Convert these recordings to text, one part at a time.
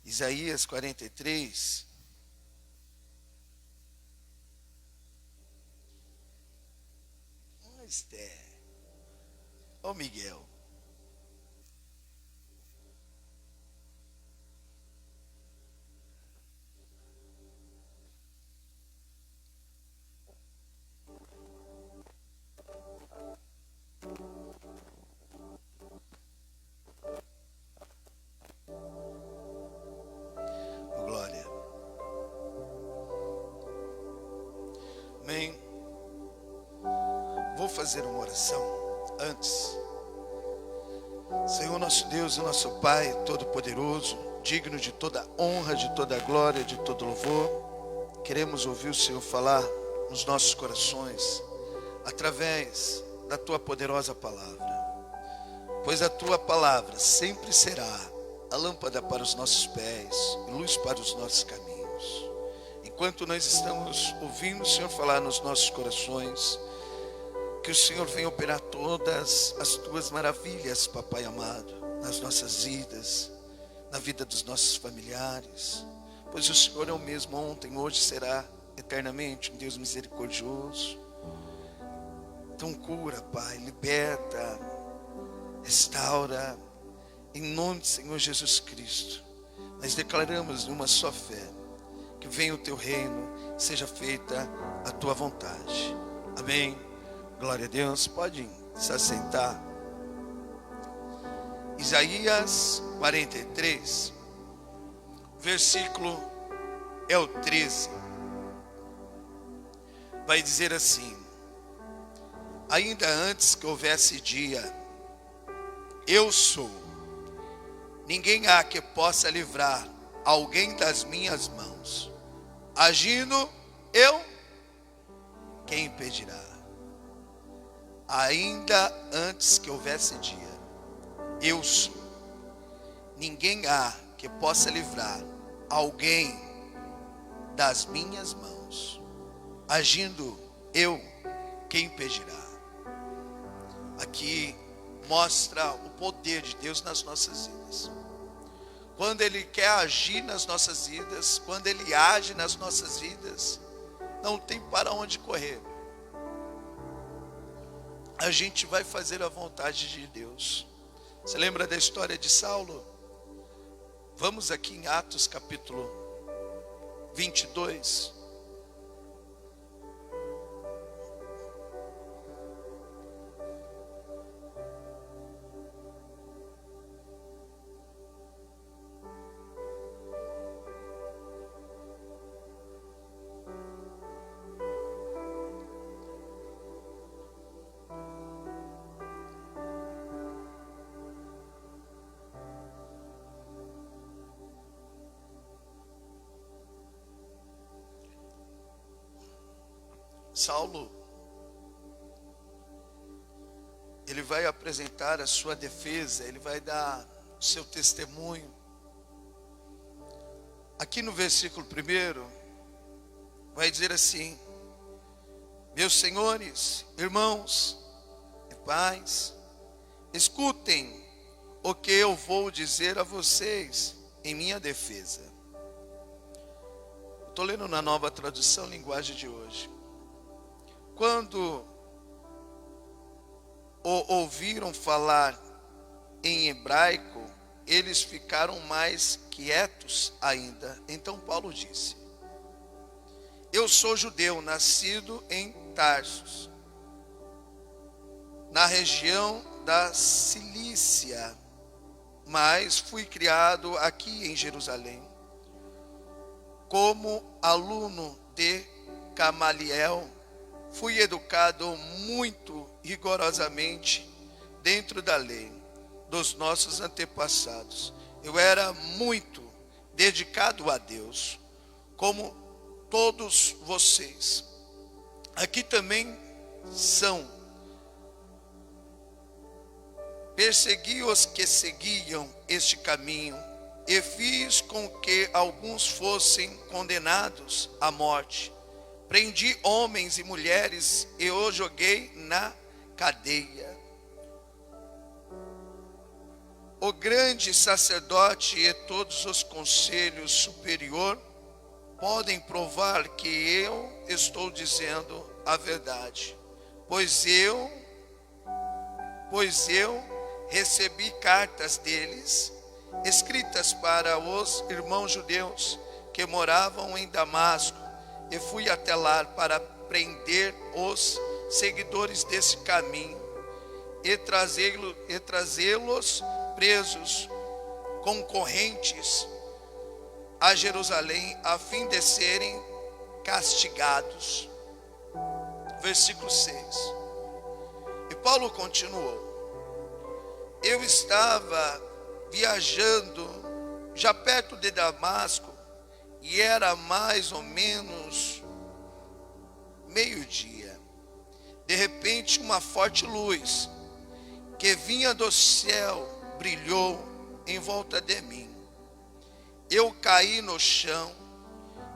Isaías 43. Esther. Ô Miguel. Oh, glória. Amém. Vou fazer uma oração antes. Senhor nosso Deus e nosso Pai Todo-Poderoso, digno de toda honra, de toda glória, de todo louvor, queremos ouvir o Senhor falar nos nossos corações, através da Tua poderosa palavra. Pois a Tua palavra sempre será a lâmpada para os nossos pés e luz para os nossos caminhos. Enquanto nós estamos ouvindo o Senhor falar nos nossos corações, que o Senhor venha operar todas as Tuas maravilhas, Papai amado, nas nossas vidas, na vida dos nossos familiares. Pois o Senhor é o mesmo ontem, hoje será eternamente um Deus misericordioso. Então cura, Pai, liberta, restaura, em nome do Senhor Jesus Cristo. Nós declaramos numa só fé, que venha o Teu reino, seja feita a Tua vontade. Amém. Glória a Deus. Pode se assentar. Isaías 43, versículo é o 13. Vai dizer assim: ainda antes que houvesse dia, eu sou. Ninguém há que possa livrar alguém das minhas mãos. Agindo eu, quem impedirá? Ainda antes que houvesse dia, eu sou. Ninguém há que possa livrar alguém das minhas mãos. Agindo eu, quem impedirá? Aqui mostra o poder de Deus nas nossas vidas. Quando Ele quer agir nas nossas vidas, quando Ele age nas nossas vidas, não tem para onde correr. A gente vai fazer a vontade de Deus. Você lembra da história de Saulo? Vamos aqui em Atos capítulo 22. Saulo, ele vai apresentar a sua defesa, ele vai dar o seu testemunho. Aqui no versículo 1, vai dizer assim: meus senhores, irmãos e pais, escutem o que eu vou dizer a vocês em minha defesa. Estou lendo na Nova Tradução, linguagem de hoje. Quando o ouviram falar em hebraico, eles ficaram mais quietos ainda. Então Paulo disse: eu sou judeu, nascido em Tarsus, na região da Cilícia, mas fui criado aqui em Jerusalém, como aluno de Gamaliel. Fui educado muito rigorosamente dentro da lei dos nossos antepassados. Eu era muito dedicado a Deus, como todos vocês. Aqui também são. Persegui os que seguiam este caminho e fiz com que alguns fossem condenados à morte. Prendi homens e mulheres e os joguei na cadeia. o grande sacerdote e todos os conselhos superior podem provar que eu estou dizendo a verdade, pois eu recebi cartas deles, escritas para os irmãos judeus que moravam em Damasco, e fui até lá para prender os seguidores desse caminho e trazê-los presos com correntes a Jerusalém, a fim de serem castigados. Versículo 6. E Paulo continuou: eu estava viajando já perto de Damasco, e era mais ou menos meio-dia. De repente, uma forte luz que vinha do céu brilhou em volta de mim. Eu caí no chão.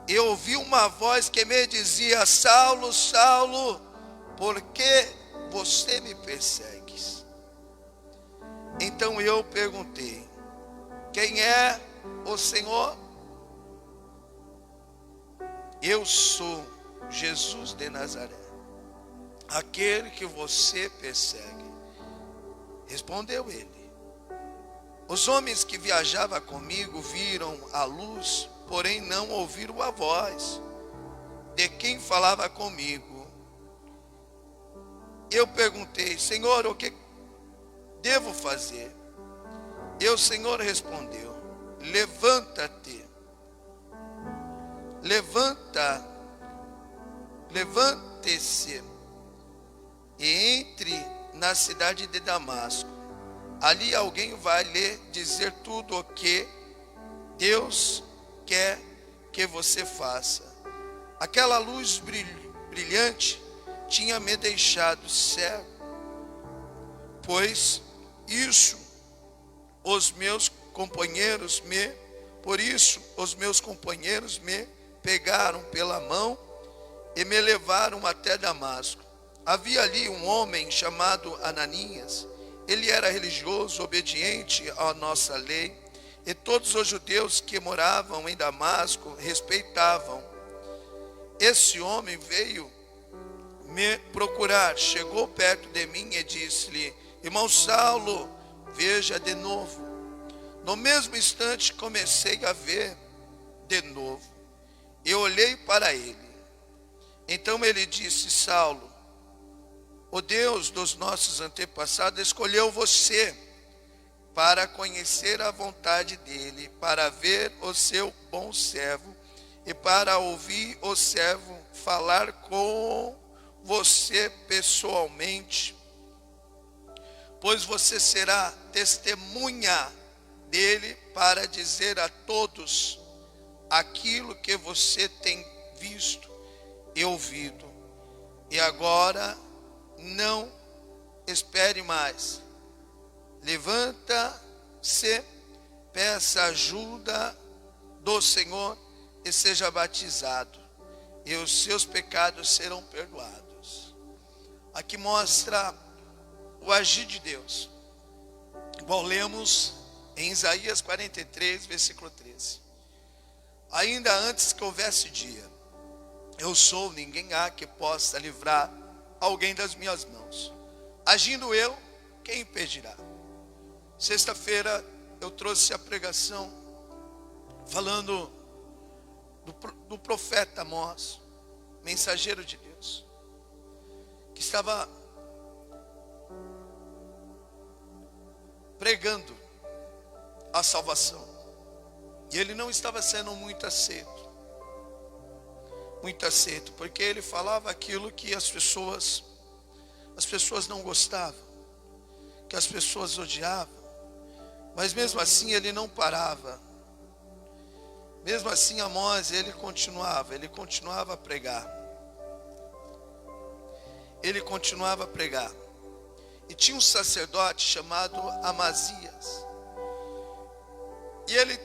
Eu ouvi uma voz que me dizia: Saulo, Saulo, por que você me persegues? Então eu perguntei: quem é o Senhor? Eu sou Jesus de Nazaré, aquele que você persegue. Respondeu ele. Os homens que viajavam comigo viram a luz, porém não ouviram a voz de quem falava comigo. Eu perguntei: Senhor, o que devo fazer? E o Senhor respondeu: levante-se e entre na cidade de Damasco. Ali alguém vai lhe dizer tudo o que Deus quer que você faça. Aquela luz brilhante tinha me deixado cego, pois isso os meus companheiros me pegaram pela mão e me levaram até Damasco. Havia ali um homem chamado Ananias. Ele era religioso, obediente à nossa lei, e todos os judeus que moravam em Damasco respeitavam. Esse homem veio me procurar, chegou perto de mim e disse-lhe: irmão Saulo, veja de novo. No mesmo instante comecei a ver de novo. Eu olhei para ele. Então ele disse: Saulo, o Deus dos nossos antepassados escolheu você para conhecer a vontade dele, para ver o seu bom servo e para ouvir o servo falar com você pessoalmente, pois você será testemunha dele para dizer a todos aquilo que você tem visto e ouvido. E agora não espere mais. Levanta-se, peça ajuda do Senhor e seja batizado, e os seus pecados serão perdoados. Aqui mostra o agir de Deus, igual lemos em Isaías 43, versículo 13. Ainda antes que houvesse dia, eu sou, ninguém há que possa livrar alguém das minhas mãos. Agindo eu, quem impedirá? Sexta-feira eu trouxe a pregação falando do profeta Amós, mensageiro de Deus, que estava pregando a salvação, e ele não estava sendo muito aceito, porque ele falava aquilo que as pessoas não gostavam, que as pessoas odiavam. Mas mesmo assim ele não parava. Mesmo assim Amós, ele continuava a pregar. E tinha um sacerdote chamado Amazias. E ele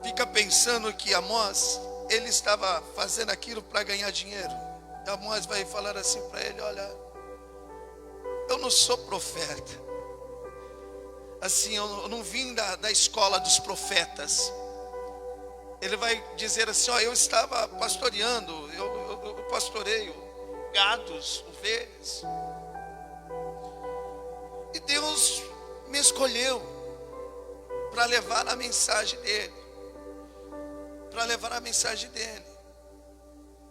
fica pensando que Amós, ele estava fazendo aquilo para ganhar dinheiro. E Amós vai falar assim para ele: olha, eu não sou profeta. assim, eu não vim da escola dos profetas. Ele vai dizer assim, ó, eu estava pastoreando, eu pastoreio gados, ovelhas. E Deus me escolheu para levar a mensagem dele. Para levar a mensagem dele.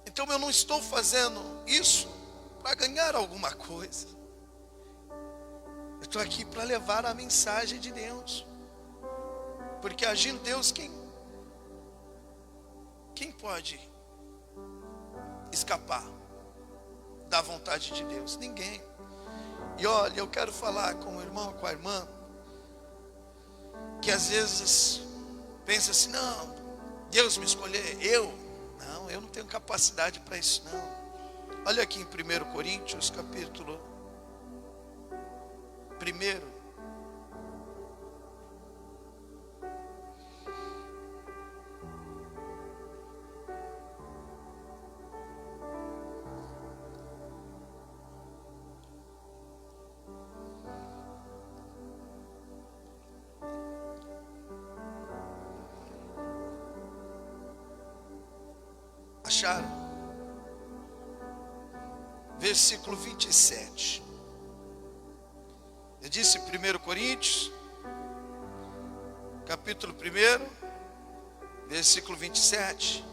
Então eu não estou fazendo isso para ganhar alguma coisa. Eu estou aqui para levar a mensagem de Deus. Porque agindo Deus, quem pode escapar da vontade de Deus? Ninguém. E olha, eu quero falar com o irmão, com a irmã, que às vezes pensa assim, não, Deus me escolher, eu não tenho capacidade para isso não. Olha aqui em 1 Coríntios, capítulo 1. Acharam? Versículo 27. Eu disse 1 Coríntios, capítulo 1, versículo 27.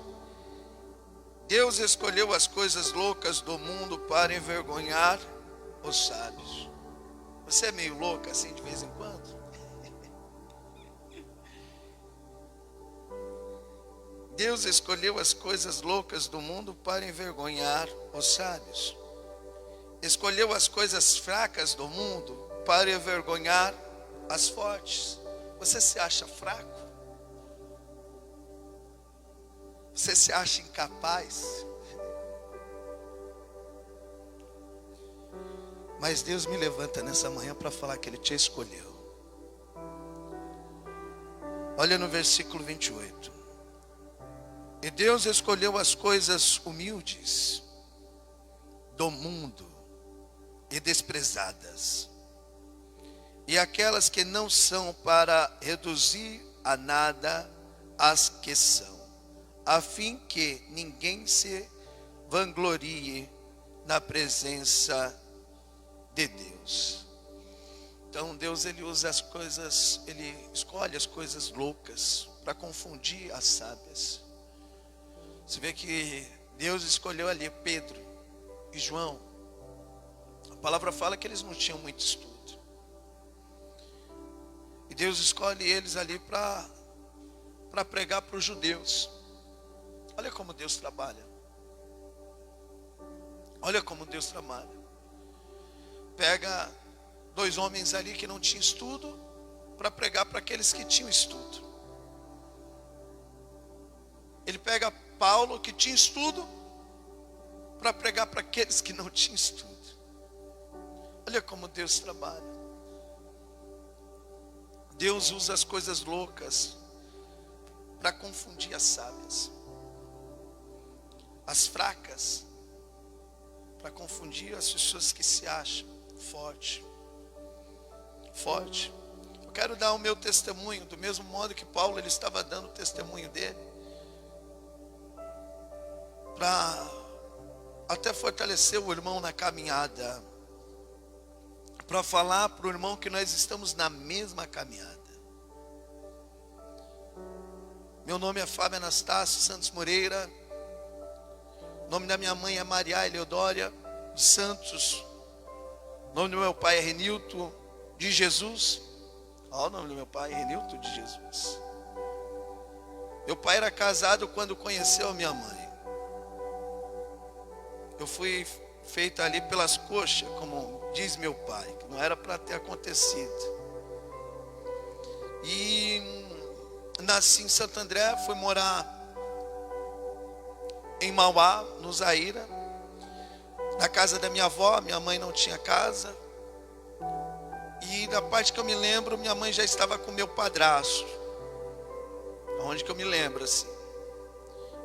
Deus escolheu as coisas loucas do mundo para envergonhar os sábios. Você é meio louca assim de vez em quando? Deus escolheu as coisas loucas do mundo para envergonhar os sábios. Escolheu as coisas fracas do mundo para envergonhar as fortes. Você se acha fraco? Você se acha incapaz? Mas Deus me levanta nessa manhã para falar que Ele te escolheu. Olha no versículo 28. E Deus escolheu as coisas humildes do mundo e desprezadas, e aquelas que não são, para reduzir a nada as que são, a fim que ninguém se vanglorie na presença de Deus. Então Deus, Ele usa as coisas, Ele escolhe as coisas loucas para confundir as sábias. Você vê que Deus escolheu ali Pedro e João. A palavra fala que eles não tinham muito estudo. E Deus escolhe eles ali para pregar para os judeus. Olha como Deus trabalha. Olha como Deus trabalha. Pega 2 homens ali que não tinham estudo para pregar para aqueles que tinham estudo. Ele pega Paulo, que tinha estudo, para pregar para aqueles que não tinham estudo. Olha como Deus trabalha. Deus usa as coisas loucas para confundir as sábias, as fracas para confundir as pessoas que se acham forte. Eu quero dar o meu testemunho do mesmo modo que Paulo, ele estava dando o testemunho dele, para até fortalecer o irmão na caminhada, para falar para o irmão que nós estamos na mesma caminhada. Meu nome é Fábio Anastácio Santos Moreira. O nome da minha mãe é Maria Eleodória dos Santos. O nome do meu pai é Renilton de Jesus. Olha o nome do meu pai, Renilton de Jesus. Meu pai era casado quando conheceu a minha mãe. Eu fui feito ali pelas coxas, como diz meu pai, que não era para ter acontecido. E nasci em Santo André, fui morar em Mauá, no Zaira, na casa da minha avó. Minha mãe não tinha casa. E da parte que eu me lembro, minha mãe já estava com meu padrasto. Onde que eu me lembro assim.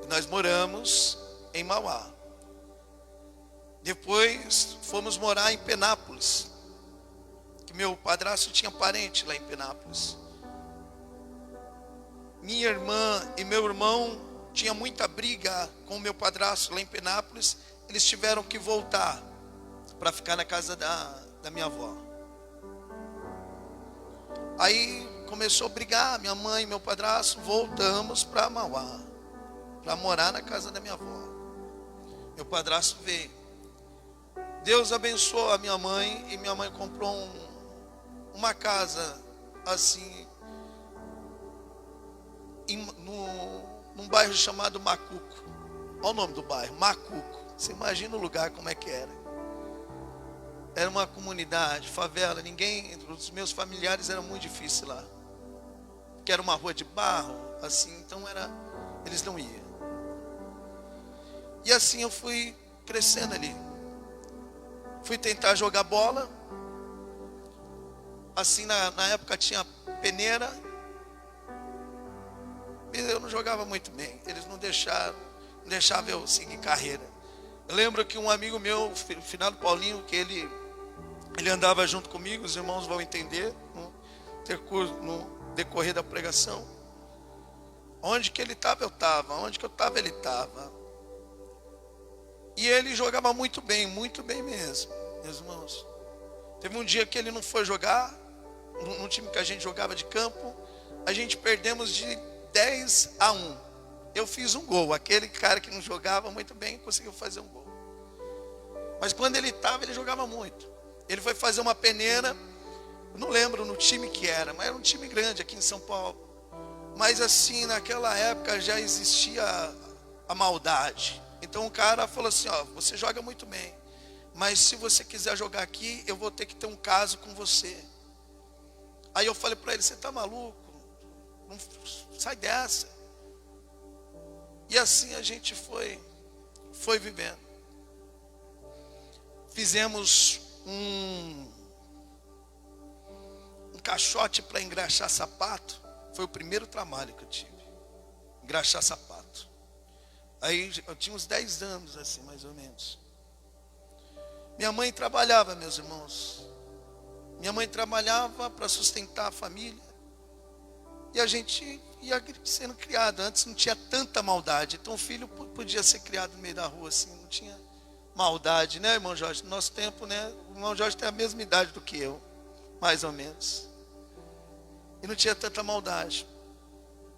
E nós moramos em Mauá. Depois fomos morar em Penápolis. que meu padrasto tinha parente lá em Penápolis. Minha irmã e meu irmão tinha muita briga com o meu padrasto lá em Penápolis. Eles tiveram que voltar para ficar na casa da minha avó. Aí começou a brigar, minha mãe e meu padrasto, voltamos para Mauá, para morar na casa da minha avó. Meu padrasto veio. Deus abençoou a minha mãe e minha mãe comprou uma casa assim, num bairro chamado Macuco. Olha o nome do bairro, Macuco. Você imagina o lugar como é que era. Era uma comunidade, favela, os meus familiares era muito difícil lá. Porque era uma rua de barro, assim, então eles não iam. E assim eu fui crescendo ali. Fui tentar jogar bola. Assim, na época tinha peneira. Eu não jogava muito bem. Eles não deixavam eu seguir carreira. Eu lembro que um amigo meu, o finado Paulinho, que ele andava junto comigo, os irmãos vão entender no decorrer da pregação. Onde que ele estava, eu estava. Onde que eu estava, ele estava. E ele jogava muito bem mesmo, meus irmãos. Teve um dia que ele não foi jogar, num time que a gente jogava de campo, a gente perdemos de 10-1. Eu fiz um gol, aquele cara que não jogava muito bem conseguiu fazer um gol. Mas quando ele estava, ele jogava muito. Ele foi fazer uma peneira, eu não lembro no time que era, mas era um time grande aqui em São Paulo. Mas assim, naquela época já existia a maldade. Então o cara falou assim, ó, você joga muito bem, mas se você quiser jogar aqui, eu vou ter que ter um caso com você. Aí eu falei para ele, você tá maluco? Não, sai dessa. E assim a gente foi vivendo. Fizemos um caixote para engraxar sapato. Foi o primeiro trabalho que eu tive. Engraxar sapato. Aí eu tinha uns 10 anos, assim, mais ou menos. Minha mãe trabalhava, meus irmãos. Minha mãe trabalhava para sustentar a família. E a gente ia sendo criado. Antes não tinha tanta maldade. Então o filho podia ser criado no meio da rua, assim, não tinha maldade, né, irmão Jorge? No nosso tempo, né? O irmão Jorge tem a mesma idade do que eu, mais ou menos. E não tinha tanta maldade.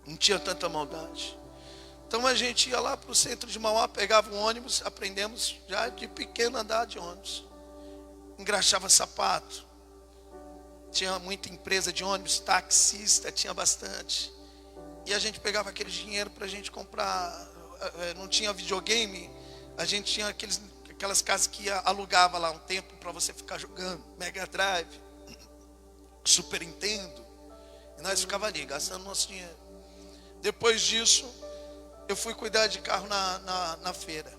Não tinha tanta maldade. Então a gente ia lá para o centro de Mauá, pegava um ônibus, aprendemos já de pequeno andar de ônibus. Engraxava sapato. Tinha muita empresa de ônibus, taxista, tinha bastante. E a gente pegava aquele dinheiro para a gente comprar. Não tinha videogame, a gente tinha aquelas casas que alugava lá um tempo para você ficar jogando. Mega Drive, Super Nintendo. E nós ficava ali, gastando nosso dinheiro. Depois disso, eu fui cuidar de carro na feira,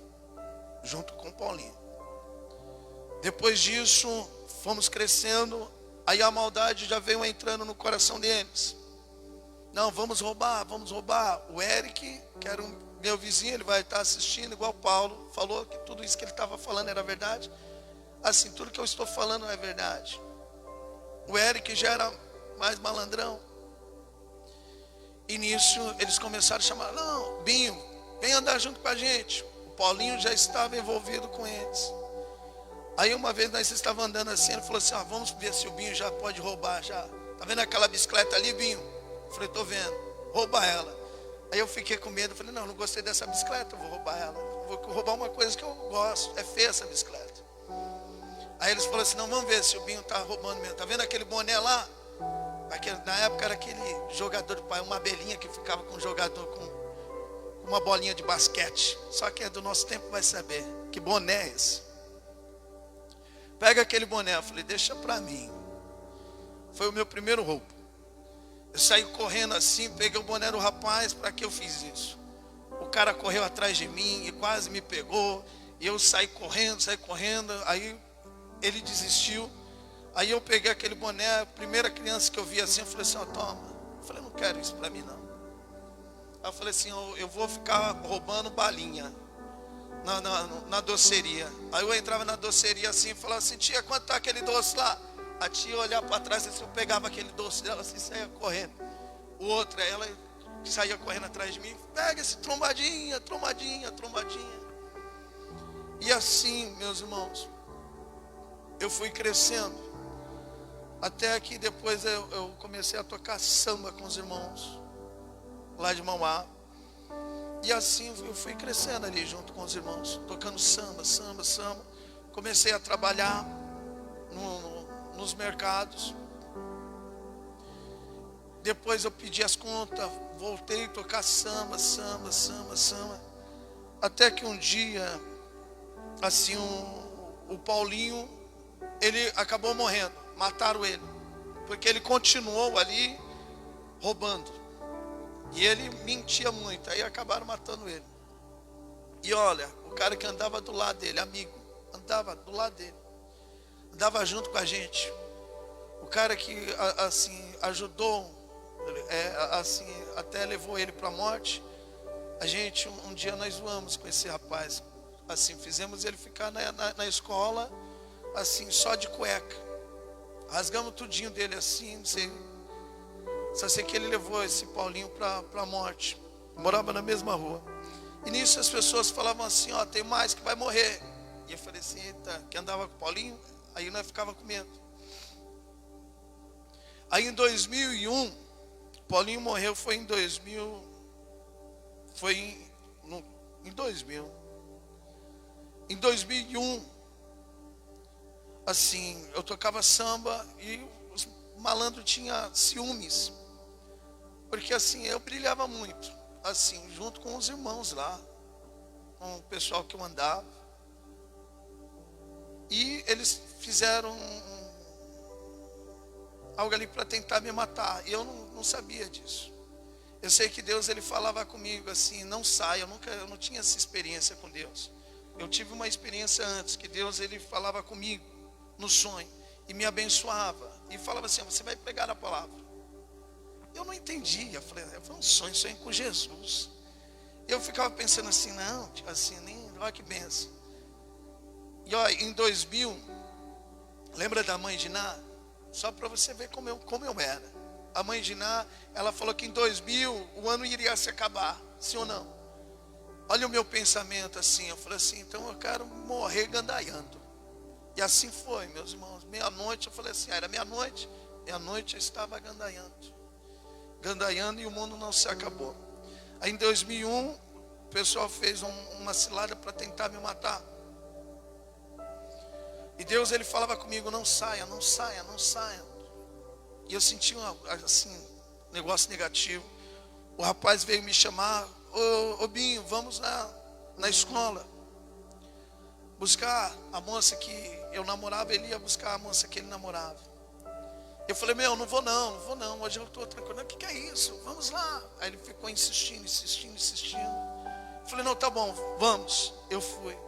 junto com o Paulinho. Depois disso, fomos crescendo, aí a maldade já veio entrando no coração deles. Não, vamos roubar. O Eric, que era meu vizinho, ele vai estar assistindo, igual o Paulo, falou que tudo isso que ele estava falando era verdade. Assim, tudo que eu estou falando é verdade. O Eric já era mais malandrão. E nisso eles começaram a chamar, não, Binho, vem andar junto com a gente. O Paulinho já estava envolvido com eles. Aí uma vez nós estávamos andando assim, ele falou assim, vamos ver se o Binho já pode roubar já. Tá vendo aquela bicicleta ali, Binho? Eu falei, tô vendo, rouba ela. Aí eu fiquei com medo, falei, não gostei dessa bicicleta, eu vou roubar ela. Vou roubar uma coisa que eu gosto, é feia essa bicicleta. Aí eles falaram assim, não, vamos ver se o Binho está roubando mesmo. Tá vendo aquele boné lá? Na época era aquele jogador de pai, uma abelhinha que ficava com um jogador com uma bolinha de basquete. Só que é do nosso tempo, vai saber. Que boné é esse? Pega aquele boné. Eu falei, deixa pra mim. Foi o meu primeiro roubo. Eu saí correndo assim, peguei o boné do rapaz, para que eu fiz isso? O cara correu atrás de mim e quase me pegou. E eu saí correndo, aí ele desistiu. Aí eu peguei aquele boné, a primeira criança que eu vi assim, eu falei assim, toma. Eu falei, não quero isso para mim não. Aí eu falei assim, eu vou ficar roubando balinha na doceria. Aí eu entrava na doceria assim e falava assim, tia, quanto tá aquele doce lá? A tia olhar para trás, assim, eu pegava aquele doce dela assim, saia correndo. O outro, ela saía correndo atrás de mim, pega esse trombadinha, trombadinha, trombadinha. E assim, meus irmãos, eu fui crescendo. Até que depois eu comecei a tocar samba com os irmãos lá de Mauá. E assim eu fui crescendo ali junto com os irmãos, tocando samba, samba, samba. Comecei a trabalhar nos mercados. Depois eu pedi as contas, voltei a tocar samba, samba, samba, samba. Até que um dia, assim, o Paulinho, ele acabou morrendo, mataram ele. Porque ele continuou ali roubando. E ele mentia muito, aí acabaram matando ele. E olha, o cara que andava do lado dele, amigo, andava do lado dele, andava junto com a gente. O cara que, assim, ajudou, assim, até levou ele para a morte. A gente, um dia nós zoamos com esse rapaz, assim, fizemos ele ficar na escola, assim, só de cueca. Rasgamos tudinho dele assim, não sei. Só sei que ele levou esse Paulinho para a morte. Morava na mesma rua. E nisso as pessoas falavam assim, ó, tem mais que vai morrer. E eu falei assim, eita, que andava com o Paulinho, aí nós ficava com medo. Aí em 2001, Paulinho morreu, foi em 2000, em 2000. Em 2001, assim, eu tocava samba e os malandros tinham ciúmes. Porque assim, eu brilhava muito, assim, junto com os irmãos lá, com o pessoal que eu andava. E eles fizeram algo ali para tentar me matar. E eu não sabia disso. Eu sei que Deus, ele falava comigo assim, não saia. Eu não tinha essa experiência com Deus. Eu tive uma experiência antes, que Deus, ele falava comigo no sonho e me abençoava. E falava assim, você vai pregar a palavra. Eu não entendia. Falei, foi um sonho com Jesus. Eu ficava pensando assim, não, assim, nem, olha que benção. E ó, em 2000, lembra da mãe de Ná? Só para você ver como eu era. A mãe de Ná, ela falou que em 2000 o ano iria se acabar, sim ou não? Olha o meu pensamento assim, eu falei assim, então eu quero morrer gandaiando. E assim foi, meus irmãos. Meia-noite, eu falei assim, era meia-noite eu estava gandaiando e o mundo não se acabou. Aí em 2001, o pessoal fez uma cilada para tentar me matar. E Deus, ele falava comigo, não saia, não saia, não saia. E eu senti assim, um negócio negativo. O rapaz veio me chamar, ô Binho, vamos na escola buscar a moça que eu namorava. Ele ia buscar a moça que ele namorava. Eu falei, não vou não, hoje eu estou tranquilo. O que é isso? Vamos lá. Aí ele ficou insistindo. Eu falei, não, tá bom, vamos. Eu fui.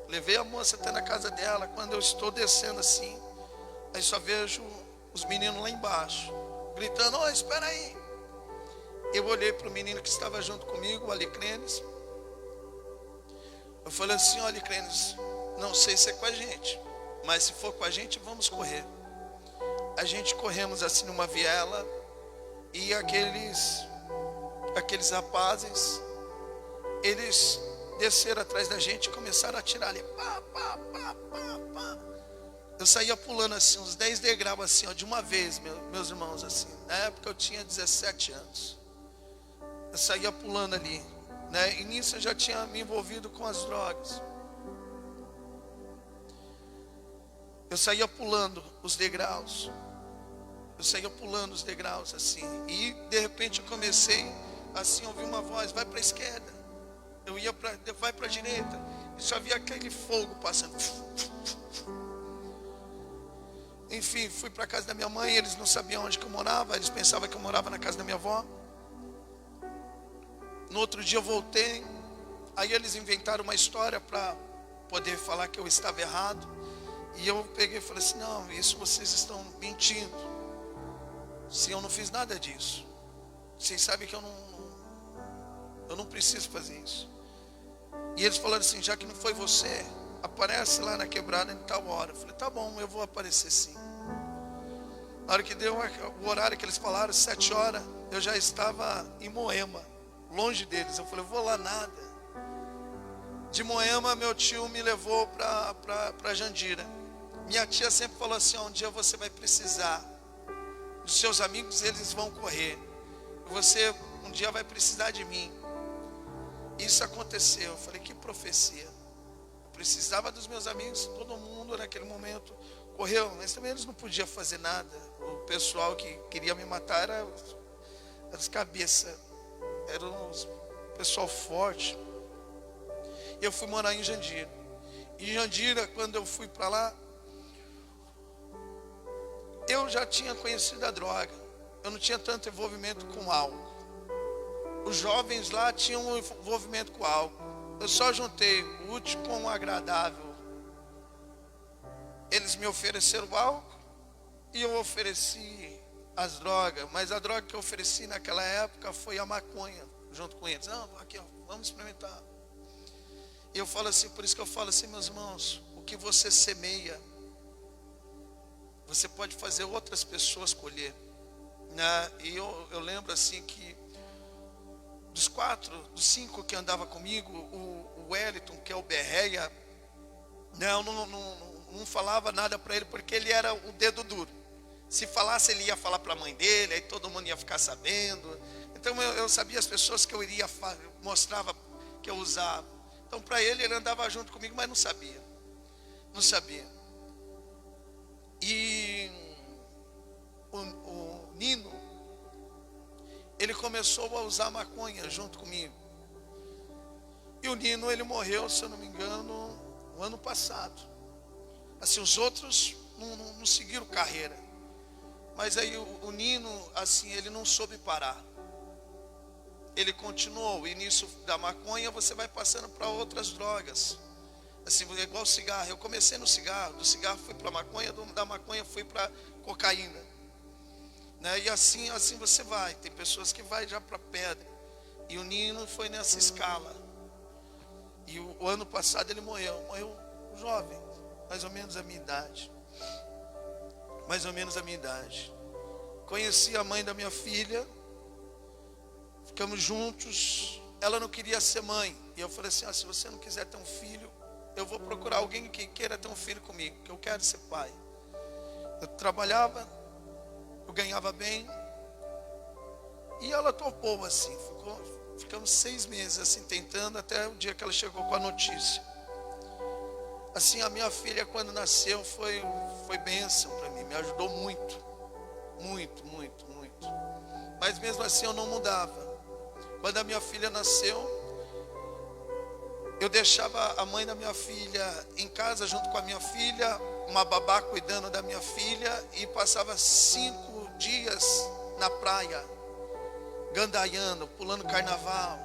Levei a moça até na casa dela. Quando eu estou descendo assim, aí só vejo os meninos lá embaixo, gritando, ô, espera aí. Eu olhei para o menino que estava junto comigo, o Alicrenes. Eu falei assim, ó, Alicrenes, não sei se é com a gente, mas se for com a gente, vamos correr. A gente corremos assim numa viela, e aqueles rapazes, eles desceram atrás da gente e começaram a atirar ali. Pá, pá, pá, pá, pá. Eu saía pulando assim, uns 10 degraus assim, ó, de uma vez, meus irmãos, assim. Na época eu tinha 17 anos. Eu saía pulando ali, né? E nisso eu já tinha me envolvido com as drogas. Eu saía pulando os degraus. Assim. E de repente eu comecei assim, a ouvir uma voz, vai para a esquerda. Eu ia vai para a direita. E só via aquele fogo passando. Enfim, fui para a casa da minha mãe. Eles não sabiam onde que eu morava. Eles pensavam que eu morava na casa da minha avó. No outro dia eu voltei. Aí eles inventaram uma história para poder falar que eu estava errado. E eu peguei e falei assim, não, isso vocês estão mentindo. Se eu não fiz nada disso. Vocês sabem que eu não preciso fazer isso. E eles falaram assim, já que não foi você, aparece lá na quebrada em tal hora. Eu falei, tá bom, eu vou aparecer sim. Na hora que deu o horário que eles falaram, 7 horas, eu já estava em Moema, longe deles. Eu falei, vou lá nada. De Moema, meu tio me levou para Jandira. Minha tia sempre falou assim, um dia você vai precisar. Os seus amigos, eles vão correr. Você um dia vai precisar de mim. Isso aconteceu. Eu falei, que profecia. Eu precisava dos meus amigos, todo mundo naquele momento correu, mas também eles não podiam fazer nada. O pessoal que queria me matar era as cabeças, era o pessoal forte. E eu fui morar em Jandira. Em Jandira, quando eu fui para lá, eu já tinha conhecido a droga. Eu não tinha tanto envolvimento com álcool. Os jovens lá tinham um envolvimento com álcool. Eu só juntei o útil com o agradável. Eles me ofereceram o álcool e eu ofereci as drogas. Mas a droga que eu ofereci naquela época foi a maconha, junto com eles. Não, aqui, ó, vamos experimentar. E eu falo assim, por isso que eu falo assim, meus irmãos, o que você semeia, você pode fazer outras pessoas colher, né? E eu lembro assim que dos 5 que andava comigo, o Wellington, que é o Berreia, né, eu não falava nada para ele, porque ele era o dedo duro. Se falasse, ele ia falar para a mãe dele, aí todo mundo ia ficar sabendo. Então eu sabia as pessoas que eu iria, mostrava que eu usava. Então para ele andava junto comigo, mas não sabia. Não sabia. E o Nino, ele começou a usar maconha junto comigo. E o Nino, ele morreu, se eu não me engano, no ano passado. Assim, os outros não seguiram carreira. Mas aí o Nino, assim, ele não soube parar. Ele continuou. O início da maconha, você vai passando para outras drogas. Assim, igual cigarro. Eu comecei no cigarro. Do cigarro fui para a maconha, da maconha fui para cocaína. Né? E assim você vai. Tem pessoas que vai já para pedra. E o Nino foi nessa escala. E o ano passado ele morreu. Morreu jovem, mais ou menos a minha idade. Mais ou menos a minha idade. Conheci a mãe da minha filha. Ficamos juntos. Ela não queria ser mãe. E eu falei assim, se você não quiser ter um filho, eu vou procurar alguém que queira ter um filho comigo, que eu quero ser pai. Eu trabalhava, eu ganhava bem. E ela topou assim. Ficamos 6 meses assim tentando, até o dia que ela chegou com a notícia. Assim, a minha filha quando nasceu foi bênção para mim, me ajudou muito. Muito, muito, muito. Mas mesmo assim eu não mudava. Quando a minha filha nasceu, eu deixava a mãe da minha filha em casa junto com a minha filha, uma babá cuidando da minha filha, e passava 5 dias na praia, gandaiando, pulando carnaval.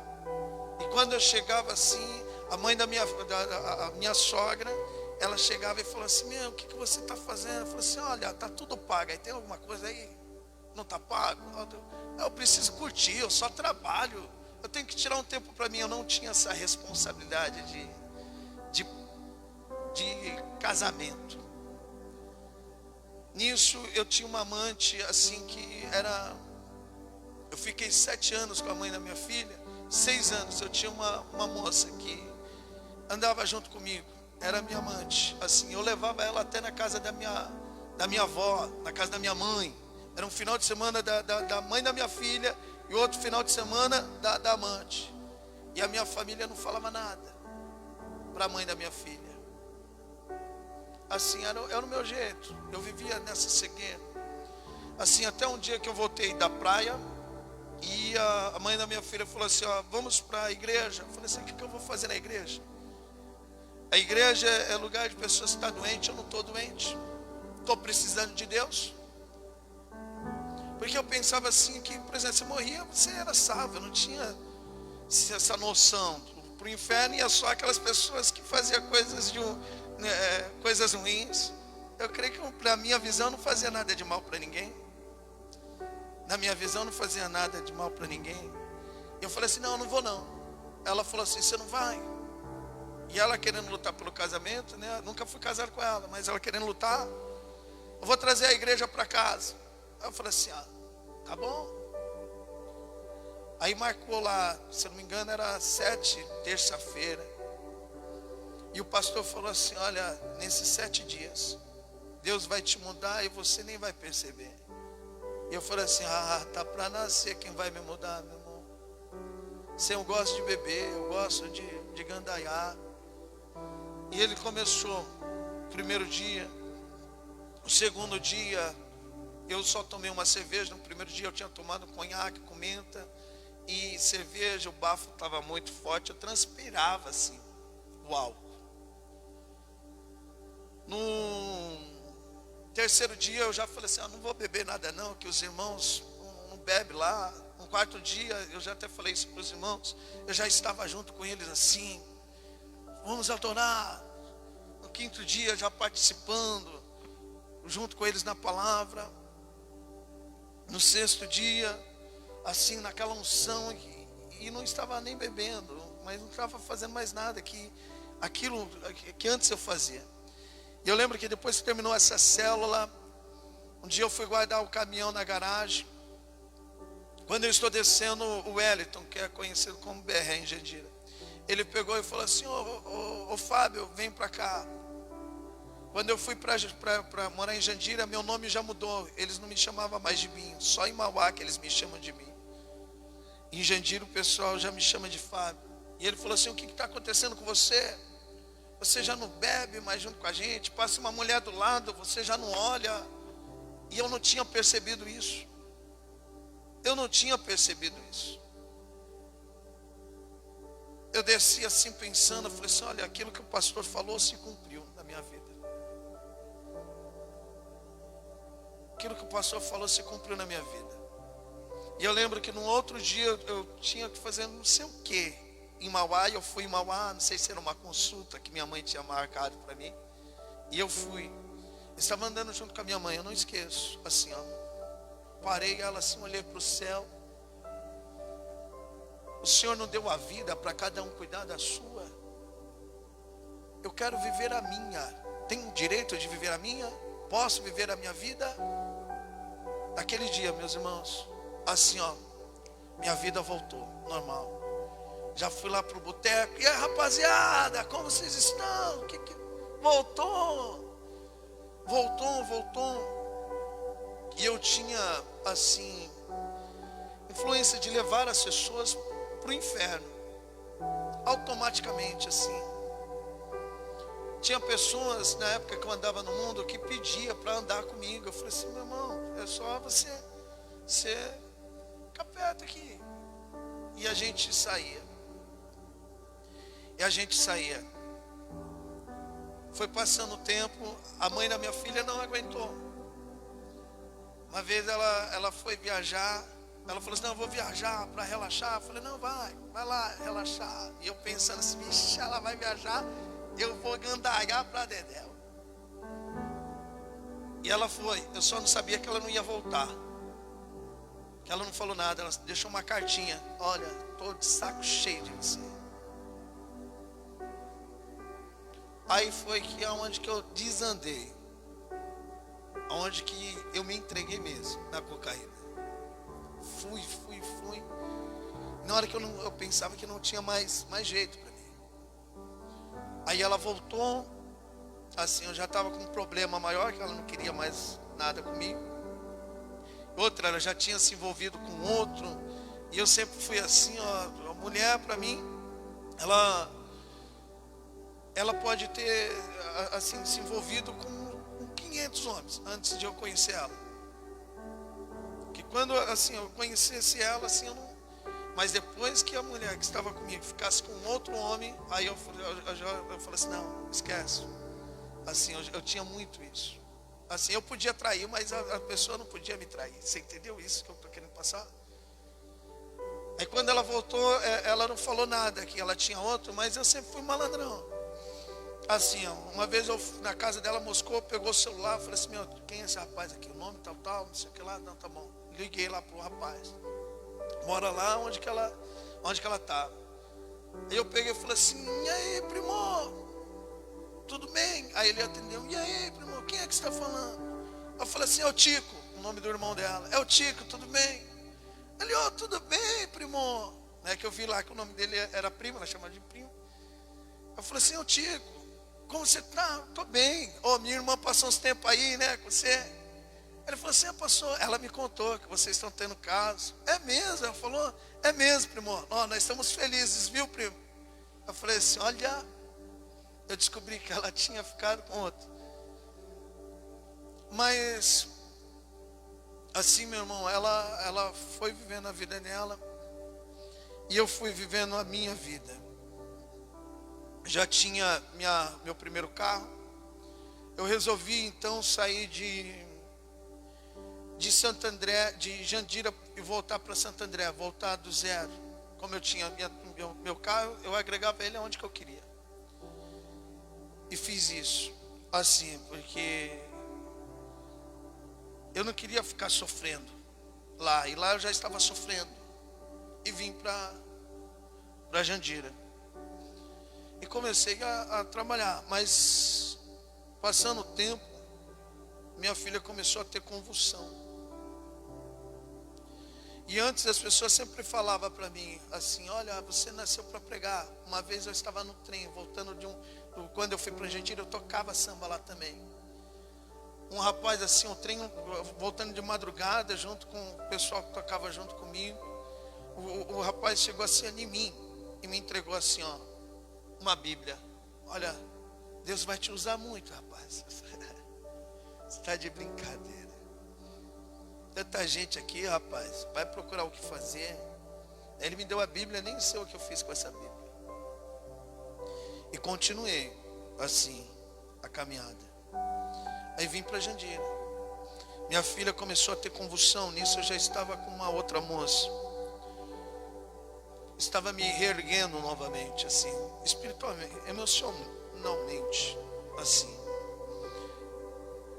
E quando eu chegava assim, a mãe da minha sogra, ela chegava e falou assim, o que você está fazendo? Eu falei assim, olha, está tudo pago, aí tem alguma coisa aí? Não está pago? Eu preciso curtir, eu só trabalho, eu tenho que tirar um tempo para mim. Eu não tinha essa responsabilidade de casamento. Nisso eu tinha uma amante assim que era... Eu fiquei 7 anos com a mãe da minha filha. 6 anos eu tinha uma moça que andava junto comigo, era minha amante. Assim, eu levava ela até na casa da minha avó, na casa da minha mãe. Era um final de semana da mãe da minha filha e outro final de semana da amante. E a minha família não falava nada para a mãe da minha filha. Assim, era o meu jeito. Eu vivia nessa cegueira. Assim, até um dia que eu voltei da praia e a mãe da minha filha falou assim, vamos para a igreja. Eu falei assim, o que eu vou fazer na igreja? A igreja é lugar de pessoas que estão doentes. Eu não estou doente. Estou precisando de Deus. Porque eu pensava assim que, por exemplo, você morria, você era salvo. Eu não tinha essa noção. Para o inferno ia só aquelas pessoas que faziam coisas ruins. Eu creio que para a minha visão não fazia nada de mal para ninguém. Na minha visão não fazia nada de mal para ninguém. Eu falei assim, não, eu não vou não. Ela falou assim, você não vai? E ela querendo lutar pelo casamento, né? Nunca fui casado com ela, mas ela querendo lutar. Eu vou trazer a igreja para casa. Aí eu falei assim, tá bom. Aí marcou lá, se eu não me engano, era 7, terça-feira. E o pastor falou assim, olha, nesses 7 dias, Deus vai te mudar e você nem vai perceber. E eu falei assim, tá para nascer quem vai me mudar, meu irmão. Se eu gosto de beber, eu gosto de gandaiar. E ele começou, o primeiro dia, o segundo dia, eu só tomei uma cerveja. No primeiro dia eu tinha tomado conhaque com menta e cerveja, o bafo estava muito forte, eu transpirava assim, o álcool. No terceiro dia eu já falei assim, não vou beber nada não, que os irmãos não bebem lá. No quarto dia, eu já até falei isso para os irmãos, eu já estava junto com eles assim, vamos adorar. No quinto dia, já participando, junto com eles na palavra. No sexto dia, assim, naquela unção, e não estava nem bebendo, mas não estava fazendo mais nada, aquilo que antes eu fazia. E eu lembro que depois que terminou essa célula, um dia eu fui guardar o caminhão na garagem. Quando eu estou descendo, o Wellington, que é conhecido como BR em Jandira, ele pegou e falou assim, ô Fábio, vem para cá. Quando eu fui para morar em Jandira, meu nome já mudou. Eles não me chamavam mais de Binho, só em Mauá que eles me chamam de Binho. Em Jandira o pessoal já me chama de Fábio. E ele falou assim, o que está acontecendo com você? Você já não bebe mais junto com a gente, passa uma mulher do lado, você já não olha. E eu não tinha percebido isso. Eu não tinha percebido isso. Eu desci assim pensando, eu falei assim, olha, aquilo que o pastor falou se cumpriu na minha vida. Aquilo que o pastor falou se cumpriu na minha vida. E eu lembro que no outro dia eu tinha que fazer não sei o que em Mauá. E eu fui em Mauá, não sei se era uma consulta que minha mãe tinha marcado para mim. E eu fui. Eu estava andando junto com a minha mãe, eu não esqueço. Assim, parei ela assim, olhei para o céu. O Senhor não deu a vida para cada um cuidar da sua. Eu quero viver a minha. Tenho o direito de viver a minha? Posso viver a minha vida? Naquele dia, meus irmãos, assim, minha vida voltou normal. Já fui lá pro boteco. E aí, rapaziada, como vocês estão? Voltou. E eu tinha, assim, influência de levar as pessoas pro inferno. Automaticamente, assim. Tinha pessoas, na época que eu andava no mundo, que pedia para andar comigo. Eu falei assim, meu irmão, é só você ficar perto aqui. E a gente saía. Foi passando o tempo, a mãe da minha filha não aguentou. Uma vez ela foi viajar, ela falou assim, não, eu vou viajar para relaxar. Eu falei, não, vai lá relaxar. E eu pensando assim, vixe, ela vai viajar, eu vou gandaiar para Dedéu. E ela foi, eu só não sabia que ela não ia voltar. Que ela não falou nada, ela deixou uma cartinha, olha, estou de saco cheio de você. Aí foi que aonde que eu desandei, aonde que eu me entreguei mesmo na cocaína. Fui. Na hora que eu pensava que não tinha mais jeito para mim. Aí ela voltou, assim, eu já estava com um problema maior, que ela não queria mais nada comigo. Outra, ela já tinha se envolvido com outro. E eu sempre fui assim, a mulher para mim, ela pode ter, assim, se envolvido com 500 homens antes de eu conhecer ela. Que quando, assim, eu conhecesse ela, assim, eu não... Mas depois que a mulher que estava comigo ficasse com outro homem, aí eu falei assim, não, esquece. Assim, eu tinha muito isso. Assim, eu podia trair, mas a pessoa não podia me trair. Você entendeu isso que eu estou querendo passar? Aí quando ela voltou, ela não falou nada, que ela tinha outro, mas eu sempre fui malandrão. Assim, uma vez eu na casa dela, moscou, pegou o celular, falei assim, meu, quem é esse rapaz aqui? O nome tal, não sei o que lá, não, tá bom. Liguei lá pro rapaz. Mora lá onde que ela estava. Aí eu peguei e falei assim, e aí, primo? Tudo bem? Aí ele atendeu, e aí, primo, quem é que você está falando? Eu falei assim, é o Tico. o nome do irmão dela. É o Tico, tudo bem? Ele, tudo bem, primo. Né, que eu vi lá que o nome dele era primo, ela chamava de primo. Eu falei assim, ô Tico, como você tá? Tô bem. Minha irmã passou uns tempos aí, né, com você. Ele falou assim, passou. Ela me contou que vocês estão tendo caso. É mesmo? Ela falou, é mesmo, primo. Nós estamos felizes, viu, primo? Eu falei assim, olha, eu descobri que ela tinha ficado com outro. Mas, assim, meu irmão, ela foi vivendo a vida dela. E eu fui vivendo a minha vida. Já tinha meu primeiro carro. Eu resolvi então sair de Santo André, de Jandira, e voltar para Santo André, voltar do zero. Como eu tinha meu carro, eu agregava ele aonde que eu queria. E fiz isso, assim, porque eu não queria ficar sofrendo lá. E lá eu já estava sofrendo. E vim para Jandira. E comecei a trabalhar. Mas, passando o tempo, minha filha começou a ter convulsão. E antes as pessoas sempre falavam para mim assim, olha, você nasceu para pregar. Uma vez eu estava no trem, voltando quando eu fui para Jandira, eu tocava samba lá também. Um rapaz assim, um trem, voltando de madrugada, junto com o pessoal que tocava junto comigo. O rapaz chegou assim em mim e me entregou assim, uma Bíblia. Olha, Deus vai te usar muito, rapaz. Você está de brincadeira. Tanta gente aqui, rapaz, vai procurar o que fazer. Ele me deu a Bíblia, nem sei o que eu fiz com essa Bíblia. E continuei assim a caminhada. Aí vim para Jandira. Minha filha começou a ter convulsão. Nisso eu já estava com uma outra moça. Estava me reerguendo novamente, assim, espiritualmente, emocionalmente, assim.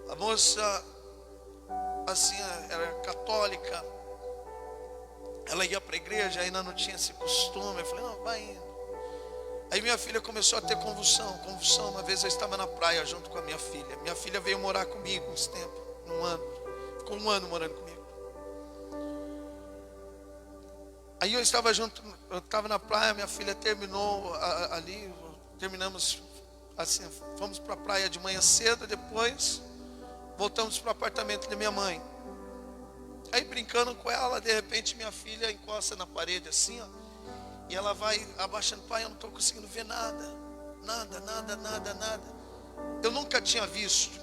A moça, assim, era católica. Ela ia para a igreja, ainda não tinha esse costume. Eu falei, não, vai indo. Aí minha filha começou a ter convulsão. Uma vez eu estava na praia junto com a minha filha. Minha filha veio morar comigo esse tempo, um ano. Ficou um ano morando comigo. Aí eu estava na praia, minha filha terminou ali, terminamos assim, fomos para a praia de manhã cedo, depois voltamos para o apartamento da minha mãe. Aí brincando com ela, de repente minha filha encosta na parede assim, e ela vai abaixando, pai, eu não estou conseguindo ver nada. Eu nunca tinha visto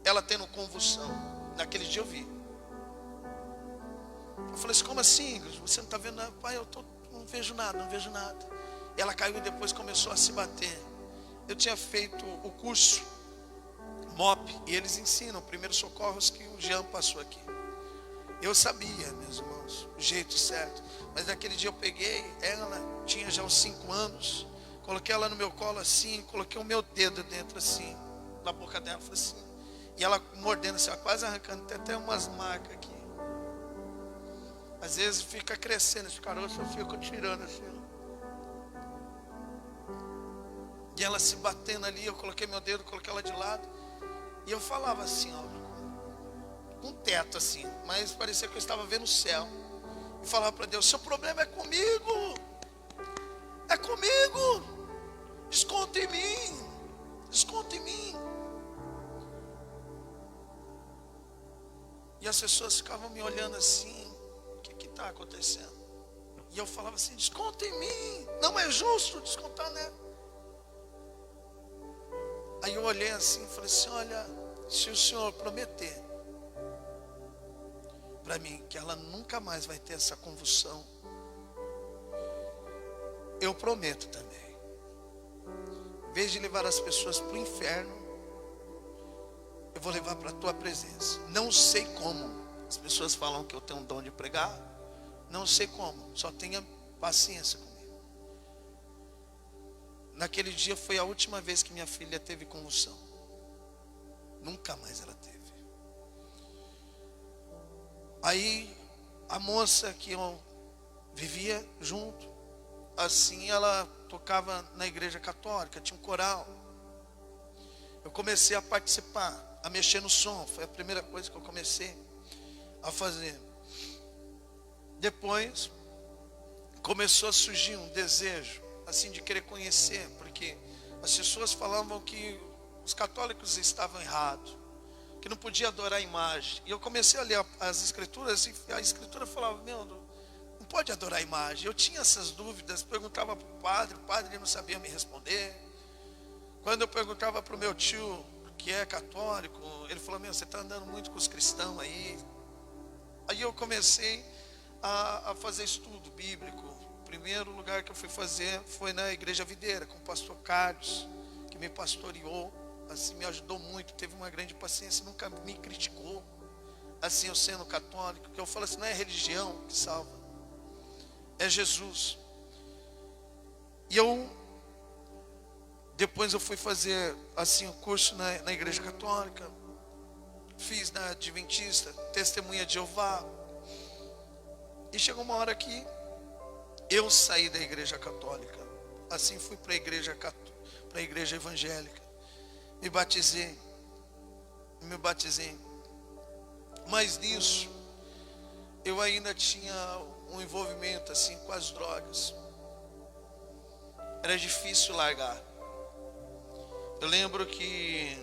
ela tendo convulsão. Naquele dia eu vi. Eu falei assim, como assim, Ingrid? Você não está vendo nada? Pai, não vejo nada. E ela caiu e depois começou a se bater. Eu tinha feito o curso MOP, e eles ensinam primeiros socorros que o Jean passou aqui. Eu sabia, meus irmãos, o jeito certo. Mas naquele dia eu peguei, ela tinha já uns 5 anos, coloquei ela no meu colo assim, coloquei o meu dedo dentro assim, na boca dela, falei assim, e ela mordendo assim, quase arrancando, tem até umas marcas aqui. Às vezes fica crescendo esse caroço, eu fico tirando assim. E ela se batendo ali, eu coloquei meu dedo, coloquei ela de lado. E eu falava assim, com um teto assim, mas parecia que eu estava vendo o céu. E falava para Deus, seu problema é comigo. É comigo. Desconta em mim. E as pessoas ficavam me olhando assim, o que está acontecendo? E eu falava assim, desconta em mim. Não é justo descontar, né? Aí eu olhei assim e falei assim, olha, se o Senhor prometer para mim que ela nunca mais vai ter essa convulsão, eu prometo também, em vez de levar as pessoas para o inferno, eu vou levar para a tua presença. Não sei como. As pessoas falam que eu tenho um dom de pregar. Não sei como. Só tenha paciência comigo. Naquele dia foi a última vez que minha filha teve convulsão. Nunca mais ela teve. Aí a moça que eu vivia junto, assim, ela tocava na igreja católica, tinha um coral. Eu comecei a participar, a mexer no som, foi a primeira coisa que eu comecei. a fazer. Depois começou a surgir um desejo assim de querer conhecer, porque as pessoas falavam que os católicos estavam errados, que não podia adorar a imagem. E eu comecei a ler as escrituras e a escritura falava, meu, não pode adorar a imagem. Eu tinha essas dúvidas, perguntava para o padre não sabia me responder. Quando eu perguntava para o meu tio, que é católico, ele falou, meu, você está andando muito com os cristãos aí. Aí eu comecei a fazer estudo bíblico. O primeiro lugar que eu fui fazer foi na Igreja Videira, com o pastor Carlos, que me pastoreou, assim, me ajudou muito, teve uma grande paciência, nunca me criticou, assim, eu sendo católico, que eu falo assim, não é religião que salva, é Jesus. E depois eu fui fazer, assim, um curso na Igreja Católica, fiz na Adventista, Testemunha de Jeová, e chegou uma hora que eu saí da Igreja Católica, assim fui para a Igreja Evangélica, me batizei, mas nisso eu ainda tinha um envolvimento assim com as drogas, era difícil largar. Eu lembro que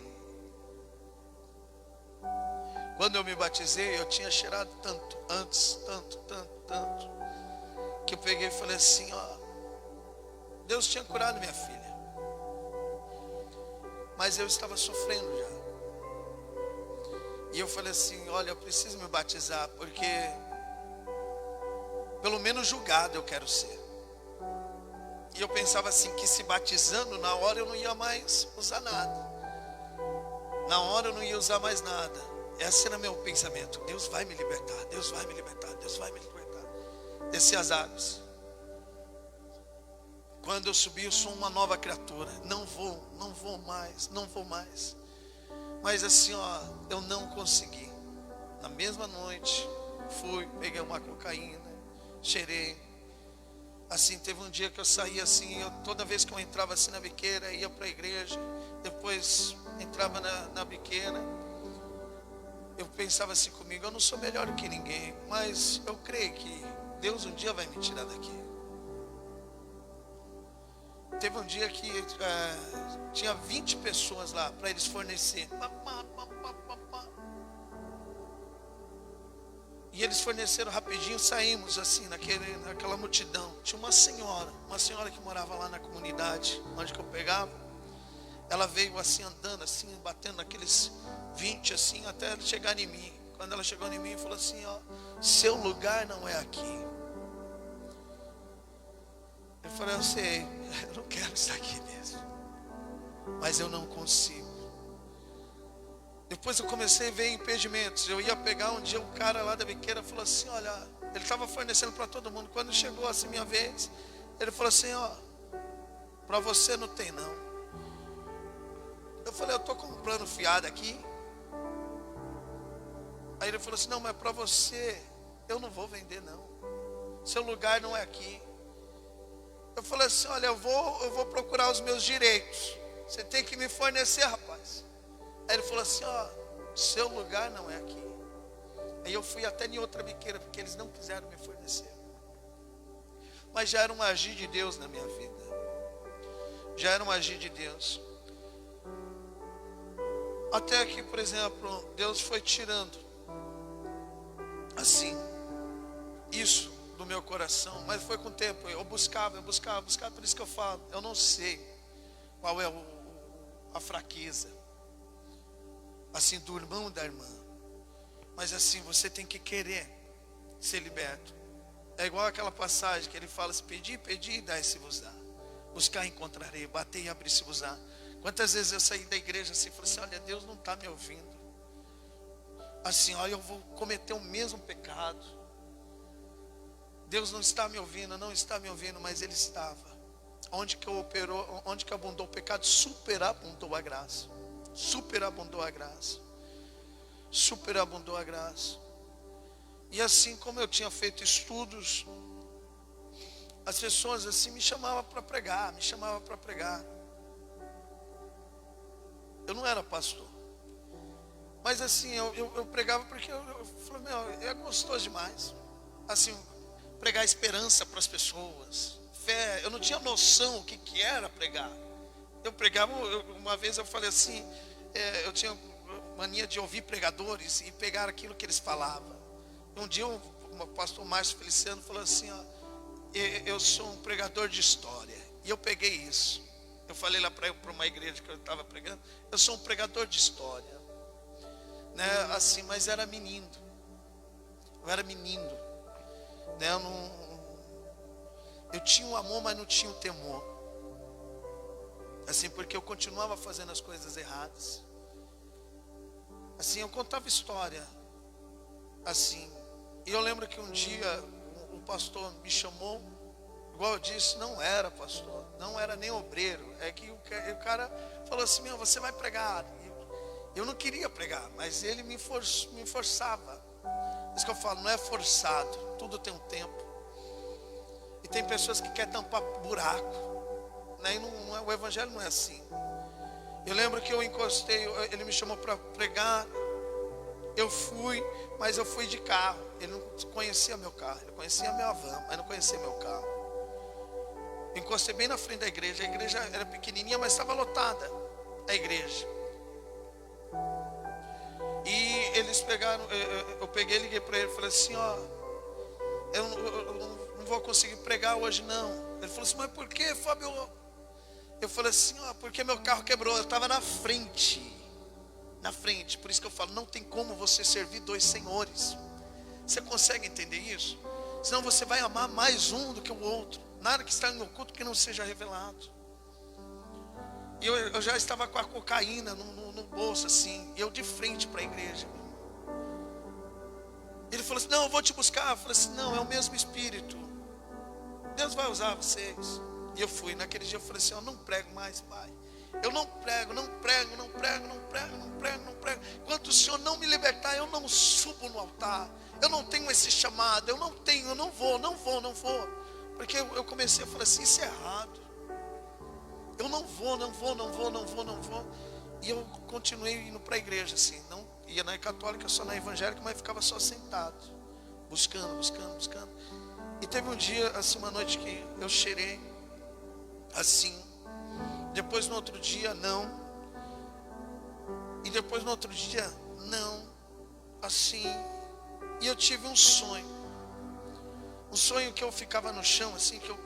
quando eu me batizei, eu tinha cheirado tanto, antes, tanto, que eu peguei e falei assim, ó, Deus tinha curado minha filha, mas eu estava sofrendo já. E eu falei assim, olha, eu preciso me batizar, porque pelo menos julgado eu quero ser. E eu pensava assim, que se batizando, na hora eu não ia mais usar nada. Na hora eu não ia usar mais nada. Esse era meu pensamento. Deus vai me libertar, Deus vai me libertar, Deus vai me libertar. Desci as águas. Quando eu subi, eu sou uma nova criatura. Não vou mais. Mas assim, ó, eu não consegui. Na mesma noite, fui, peguei uma cocaína, cheirei. Assim, teve um dia que eu saí assim, toda vez que eu entrava assim na biqueira, ia para a igreja, depois entrava na biqueira, eu pensava assim comigo, eu não sou melhor do que ninguém, mas eu creio que Deus um dia vai me tirar daqui. Teve um dia que tinha 20 pessoas lá para eles fornecer. E eles forneceram rapidinho, saímos assim, naquela multidão. Tinha uma senhora que morava lá na comunidade, onde que eu pegava. Ela veio assim, andando assim, batendo naqueles 20 assim, até ela chegar em mim. Quando ela chegou em mim, falou assim, ó, seu lugar não é aqui. Eu falei, eu sei, eu não quero estar aqui mesmo, mas eu não consigo. Depois eu comecei a ver impedimentos. Eu ia pegar um dia, um cara lá da biqueira falou assim, olha, ele estava fornecendo para todo mundo. Quando chegou assim minha vez, ele falou assim, ó, para você não tem não. Eu falei, eu estou comprando fiado aqui. Aí ele falou assim, não, mas para você eu não vou vender não, seu lugar não é aqui. Eu falei assim, olha, eu vou procurar os meus direitos, você tem que me fornecer, rapaz. Aí ele falou assim, ó, seu lugar não é aqui. Aí eu fui até em outra biqueira, porque eles não quiseram me fornecer. Mas já era um agir de Deus na minha vida. Já era um agir de Deus. Até que, por exemplo, Deus foi tirando, assim, isso do meu coração. Mas foi com o tempo, eu buscava. Por isso que eu falo, eu não sei qual é a fraqueza, assim, do irmão e da irmã, mas assim, você tem que querer ser liberto. É igual aquela passagem que ele fala assim, pedi e dai-se-vos-á, buscar encontrarei, bater e abrir-se-vos-á. Quantas vezes eu saí da igreja assim, falei assim, olha, Deus não está me ouvindo, assim, olha, eu vou cometer o mesmo pecado, Deus não está me ouvindo, mas Ele estava. Onde que abundou o pecado, superabundou a graça. Superabundou a graça. E assim como eu tinha feito estudos, as pessoas assim me chamavam para pregar. Eu não era pastor, Mas assim, eu pregava porque eu falei, meu, é gostoso demais. Assim, pregar esperança para as pessoas, fé. Eu não tinha noção o que era pregar. Eu pregava, uma vez eu falei assim, eu tinha mania de ouvir pregadores e pegar aquilo que eles falavam. Um dia o pastor Márcio Feliciano falou assim, ó, eu sou um pregador de história. E eu peguei isso. Eu falei lá para uma igreja que eu estava pregando, eu sou um pregador de história. Né, assim, mas era menino. Eu era menino. Né, eu tinha um amor, mas não tinha um temor. Assim, porque eu continuava fazendo as coisas erradas. Assim, eu contava história. Assim, e eu lembro que um dia o pastor me chamou, igual eu disse, não era pastor, não era nem obreiro. É que o cara falou assim, meu, você vai pregar. Eu não queria pregar, mas ele me forçava. Isso que eu falo, não é forçado, tudo tem um tempo. E tem pessoas que querem tampar buraco. Né? E o evangelho não é assim. Eu lembro que eu encostei, ele me chamou para pregar. Eu fui, mas eu fui de carro. Ele não conhecia meu carro, ele conhecia a minha van, mas não conhecia meu carro. Eu encostei bem na frente da igreja. A igreja era pequenininha, mas estava lotada, a igreja. E eles pegaram, eu peguei, liguei para ele e falei assim, ó, eu não vou conseguir pregar hoje não. Ele falou assim, mas por que, Fábio? Eu falei assim, ó, porque meu carro quebrou, eu estava na frente. Por isso que eu falo, não tem como você servir dois senhores. Você consegue entender isso? Senão você vai amar mais um do que o outro. Nada que está no oculto que não seja revelado. E eu já estava com a cocaína no bolso assim, eu de frente para a igreja. Ele falou assim, não, eu vou te buscar. Eu falei assim, não, é o mesmo Espírito, Deus vai usar vocês. E eu fui, naquele dia eu falei assim, eu não prego mais, Pai. Eu não prego. Enquanto o Senhor não me libertar, eu não subo no altar. Eu não tenho esse chamado, eu não vou. Porque eu comecei a falar assim, isso é errado. Eu não vou. E eu continuei indo para a igreja assim, não ia na católica, só na evangélica, mas ficava só sentado, buscando. E teve um dia, assim, uma noite que eu cheirei, assim, depois no outro dia, não, e depois no outro dia, não, assim, e eu tive um sonho que eu ficava no chão, assim, que eu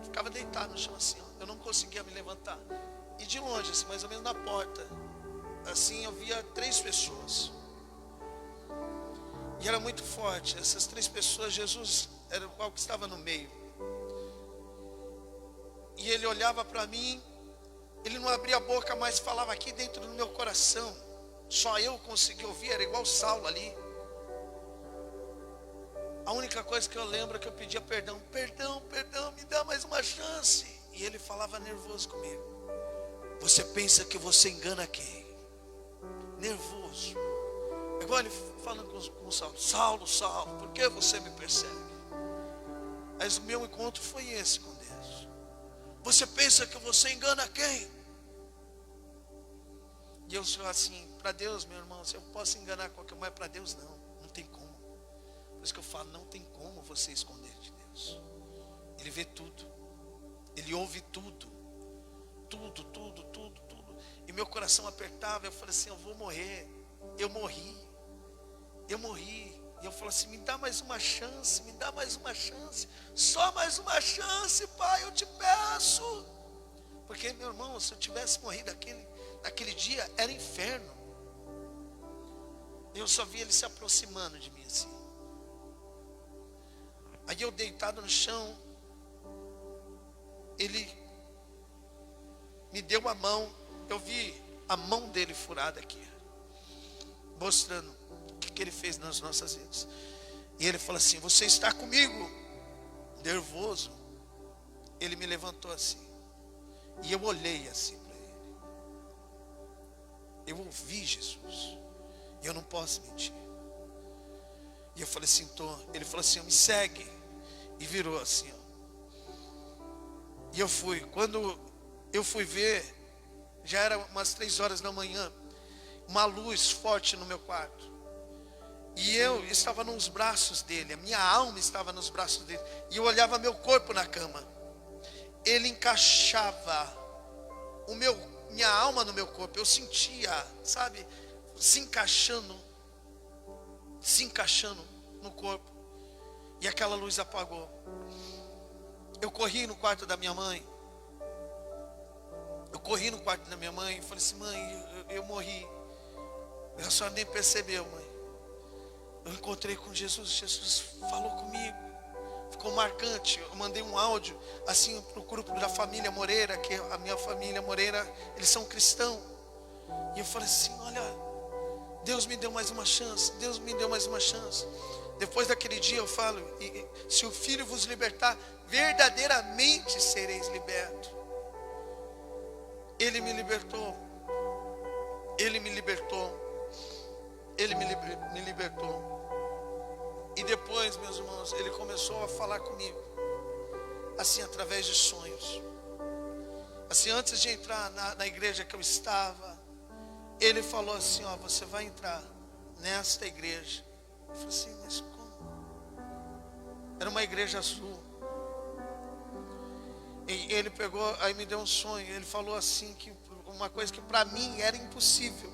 ficava deitado no chão, assim, ó, eu não conseguia me levantar, e de longe, assim, mais ou menos na porta, assim, eu via 3 pessoas, e era muito forte, essas 3 pessoas, Jesus era o qual que estava no meio, e ele olhava para mim, ele não abria a boca, mas falava aqui dentro do meu coração, só eu conseguia ouvir, era igual Saulo ali. A única coisa que eu lembro é que eu pedia perdão, me dá mais uma chance. E ele falava nervoso comigo, você pensa que você engana quem? Nervoso, igual ele falando com Saulo, Saulo, por que você me persegue? Mas o meu encontro foi esse com Deus. Você pensa que você engana quem? E eu sou assim, para Deus, meu irmão, eu posso enganar qualquer um, mas para Deus não tem como. Por isso que eu falo, não tem como você esconder de Deus. Ele vê tudo, Ele ouve tudo. E meu coração apertava, eu falei assim, eu vou morrer. Eu morri. E eu falei assim, me dá mais uma chance, só mais uma chance, Pai, eu te peço. Porque, meu irmão, se eu tivesse morrido naquele dia, era inferno. Eu só via ele se aproximando de mim assim. Aí eu deitado no chão, ele me deu a mão, eu vi a mão dele furada aqui, mostrando o que ele fez nas nossas vidas. E ele falou assim, você está comigo? Nervoso, ele me levantou assim, e eu olhei assim para ele, eu ouvi Jesus, e eu não posso mentir. E eu falei assim, ele falou assim, me segue, e virou assim, ó. E eu fui, quando eu fui ver, já era umas 3 horas da manhã, uma luz forte no meu quarto. E eu estava nos braços dele, a minha alma estava nos braços dele. E eu olhava meu corpo na cama. Ele encaixava minha alma no meu corpo. Eu sentia, sabe, se encaixando no corpo. E aquela luz apagou. Eu corri no quarto da minha mãe. Eu corri no quarto da minha mãe e falei assim: mãe, eu morri. A senhora nem percebeu, mãe. Eu encontrei com Jesus, Jesus falou comigo. Ficou marcante. Eu mandei um áudio assim para o grupo da família Moreira, que a minha família Moreira, eles são cristãos. E eu falei assim: olha, Deus me deu mais uma chance, Deus me deu mais uma chance. Depois daquele dia eu falo: se o Filho vos libertar, verdadeiramente sereis libertos. Ele me libertou. Ele me libertou. Ele me libertou. E depois, meus irmãos, ele começou a falar comigo, assim, através de sonhos. Assim, antes de entrar na igreja que eu estava, ele falou assim: ó, você vai entrar nesta igreja. Eu falei assim: mas como? Era uma igreja azul. E ele pegou, aí me deu um sonho. Ele falou assim, que uma coisa que para mim era impossível.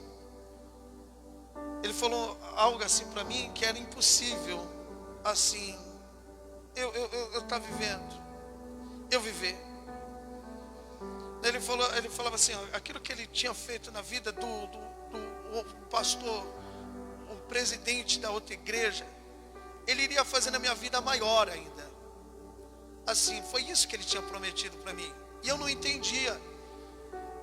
Ele falou algo assim para mim que era impossível, assim, eu estar vivendo, eu viver. Ele falava assim: ó, aquilo que ele tinha feito na vida do pastor, o presidente da outra igreja, ele iria fazer na minha vida maior ainda. Assim, foi isso que ele tinha prometido para mim. E eu não entendia.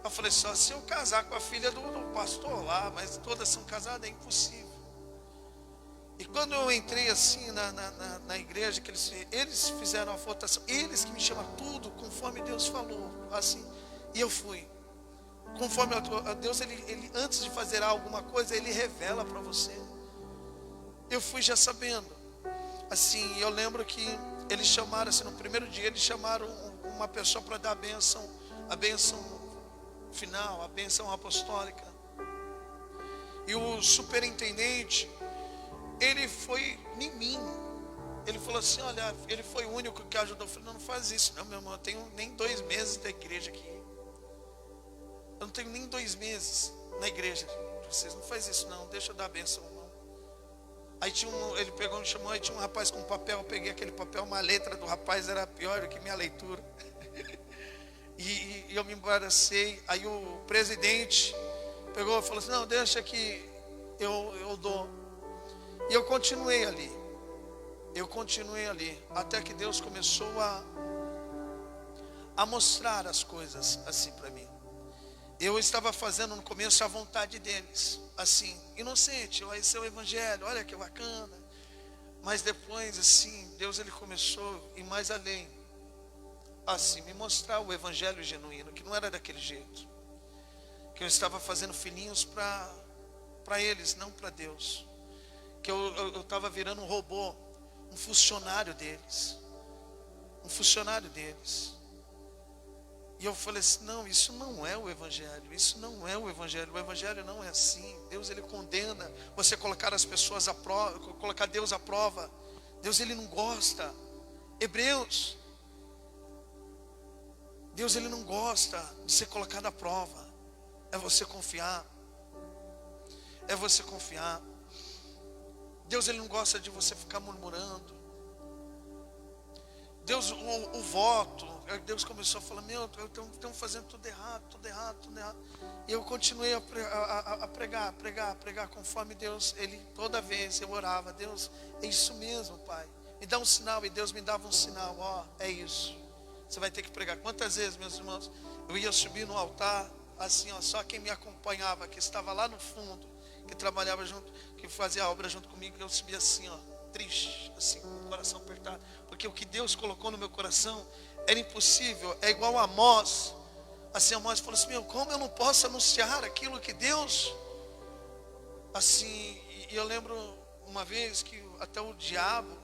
Eu falei: só se eu casar com a filha do pastor lá, mas todas são casadas, é impossível. E quando eu entrei assim na igreja, que eles fizeram a votação, eles que me chamaram, tudo conforme Deus falou, assim, e eu fui. Conforme Deus, ele antes de fazer alguma coisa, ele revela para você. Eu fui já sabendo. Assim, eu lembro que eles chamaram, assim, no primeiro dia, eles chamaram uma pessoa para dar a bênção final, a bênção apostólica. E o superintendente, ele foi em mim. Ele falou assim: olha, ele foi o único que ajudou. Eu falei: não faz isso não, meu irmão, eu tenho nem 2 meses da igreja aqui. Eu não tenho nem 2 meses na igreja. Vocês não faz isso não, deixa eu dar a bênção não. Aí ele pegou, me chamou, aí tinha um rapaz com papel. Eu peguei aquele papel, uma letra do rapaz era pior do que minha leitura. E eu me embaracei. Aí o presidente pegou e falou assim: não, deixa que eu dou. E eu continuei ali. Até que Deus começou a mostrar as coisas assim para mim. Eu estava fazendo no começo a vontade deles, assim, inocente. Esse é o evangelho, olha que bacana. Mas depois, assim, Deus, ele começou a ir mais além, assim, me mostrar o evangelho genuíno, que não era daquele jeito, que eu estava fazendo filhinhos para eles, não para Deus, que eu estava virando um robô, um funcionário deles. E eu falei assim: não, isso não é o evangelho, o evangelho não é assim. Deus, ele condena você colocar as pessoas à prova, colocar Deus à prova. Deus, ele não gosta. Hebreus, Deus, ele não gosta de ser colocado à prova. É você confiar. Deus, ele não gosta de você ficar murmurando. Deus, o voto, Deus começou a falar: meu, estamos fazendo tudo errado. E eu continuei a pregar conforme Deus, ele, toda vez eu orava: Deus, é isso mesmo, Pai, me dá um sinal. E Deus me dava um sinal: ó, é isso, você vai ter que pregar. Quantas vezes, meus irmãos, eu ia subir no altar, assim, ó, só quem me acompanhava, que estava lá no fundo, que trabalhava junto, que fazia a obra junto comigo, eu subia assim, ó, triste, assim, com o coração apertado, porque o que Deus colocou no meu coração era impossível. É igual a Amós. Assim, Amós falou assim: meu, como eu não posso anunciar aquilo que Deus, assim. E eu lembro uma vez que até o diabo,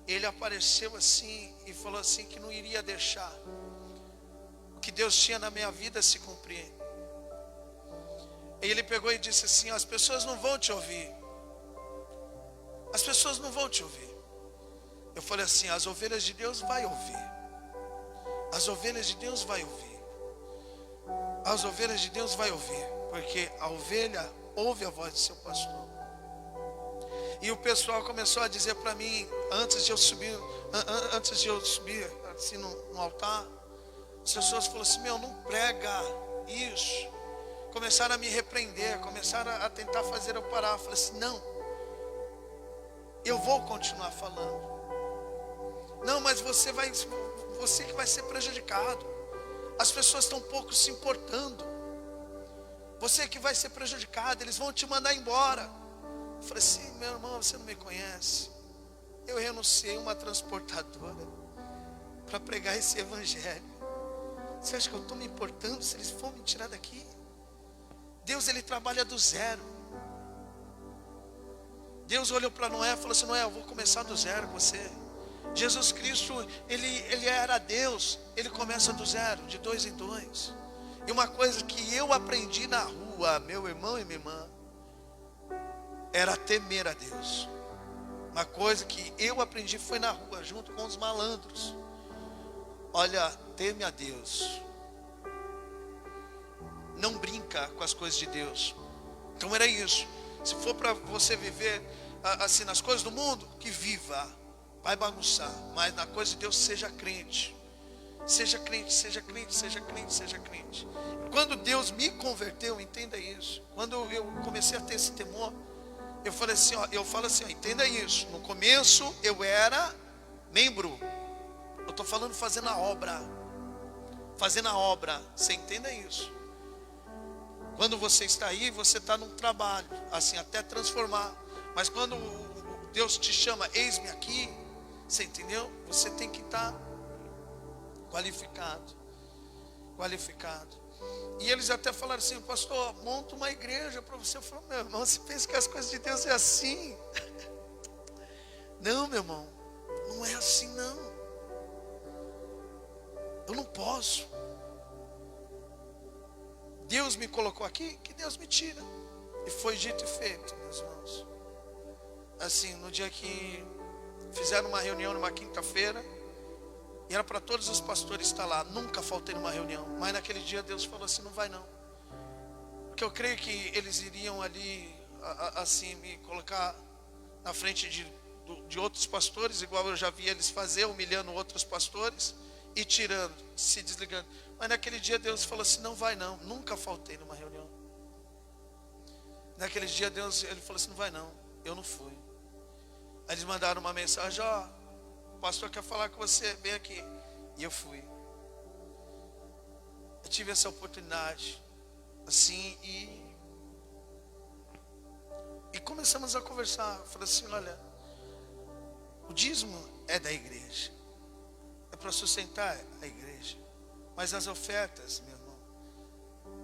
ele apareceu assim e falou assim que não iria deixar o que Deus tinha na minha vida se cumprir. E ele pegou e disse assim: as pessoas não vão te ouvir. As pessoas não vão te ouvir. Eu falei assim: as ovelhas de Deus vai ouvir. As ovelhas de Deus vai ouvir. As ovelhas de Deus vai ouvir. Porque a ovelha ouve a voz do seu pastor. E o pessoal começou a dizer para mim, antes de eu subir assim no altar, as pessoas falaram assim: meu, não prega isso. Começaram a me repreender, começaram a tentar fazer eu parar. Eu falei assim: não, eu vou continuar falando. Não, mas você que vai ser prejudicado. As pessoas estão pouco se importando. Você que vai ser prejudicado, eles vão te mandar embora. Eu falei assim: meu irmão, você não me conhece. Eu renunciei a uma transportadora para pregar esse evangelho. Você acha que eu estou me importando se eles for me tirar daqui? Deus, ele trabalha do zero. Deus olhou para Noé e falou assim: Noé, eu vou começar do zero com você. Jesus Cristo, ele era Deus. Ele começa do zero, de 2 em 2. E uma coisa que eu aprendi na rua, meu irmão e minha irmã, era temer a Deus. Uma coisa que eu aprendi foi na rua, junto com os malandros. Olha, teme a Deus. Não brinca com as coisas de Deus. Então era isso. Se for para você viver assim nas coisas do mundo, que viva. Vai bagunçar. Mas na coisa de Deus, seja crente. Seja crente, seja crente, seja crente, seja crente. Quando Deus me converteu, entenda isso. Quando eu comecei a ter esse temor, eu falei assim, eu falo assim, entenda isso. No começo eu era membro. Eu estou falando fazendo a obra. Fazendo a obra. Você entenda isso. Quando você está aí, você está num trabalho, assim, até transformar. Mas quando Deus te chama, eis-me aqui, você entendeu? Você tem que estar qualificado. E eles até falaram assim: pastor, monta uma igreja para você. Eu falei: meu irmão, você pensa que as coisas de Deus é assim? Não, meu irmão, não é assim não. Eu não posso. Deus me colocou aqui, que Deus me tira. E foi dito e feito, meus irmãos. Assim, no dia que fizeram uma reunião numa quinta-feira, e era para todos os pastores estar lá. Nunca faltei numa reunião. Mas naquele dia Deus falou assim: não vai não. Porque eu creio que eles iriam ali, assim, me colocar na frente de outros pastores, igual eu já vi eles fazer, humilhando outros pastores e tirando, se desligando. Mas naquele dia Deus falou assim: não vai não. Nunca faltei numa reunião. Naquele dia Deus, ele falou assim: não vai não. Eu não fui. Aí eles mandaram uma mensagem: ó, o pastor quer falar com você, vem aqui. E eu fui. Eu tive essa oportunidade, assim, e começamos a conversar. Eu falei assim: olha, o dízimo é da igreja, é para sustentar a igreja. Mas as ofertas, meu irmão,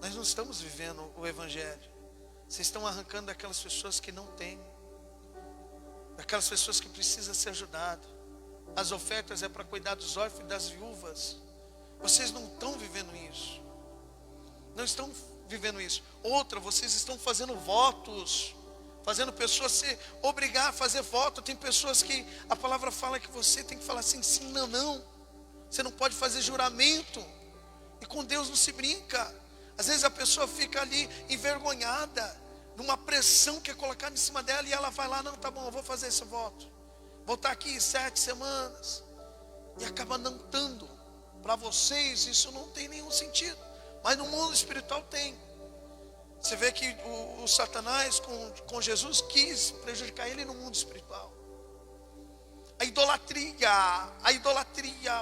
nós não estamos vivendo o evangelho. Vocês estão arrancando daquelas pessoas que não têm, daquelas pessoas que precisam ser ajudadas. As ofertas é para cuidar dos órfãos e das viúvas. Vocês não estão vivendo isso. Não estão vivendo isso. Outra, vocês estão fazendo votos, fazendo pessoas se obrigar a fazer voto. Tem pessoas que a palavra fala que você tem que falar assim, sim, não, não. Você não pode fazer juramento. E com Deus não se brinca. Às vezes a pessoa fica ali envergonhada, numa pressão que é colocada em cima dela, e ela vai lá: não, tá bom, eu vou fazer esse voto. Vou estar aqui 7 semanas. E acaba não dando. Para vocês isso não tem nenhum sentido. Mas no mundo espiritual tem. Você vê que o Satanás com Jesus quis prejudicar ele no mundo espiritual. A idolatria,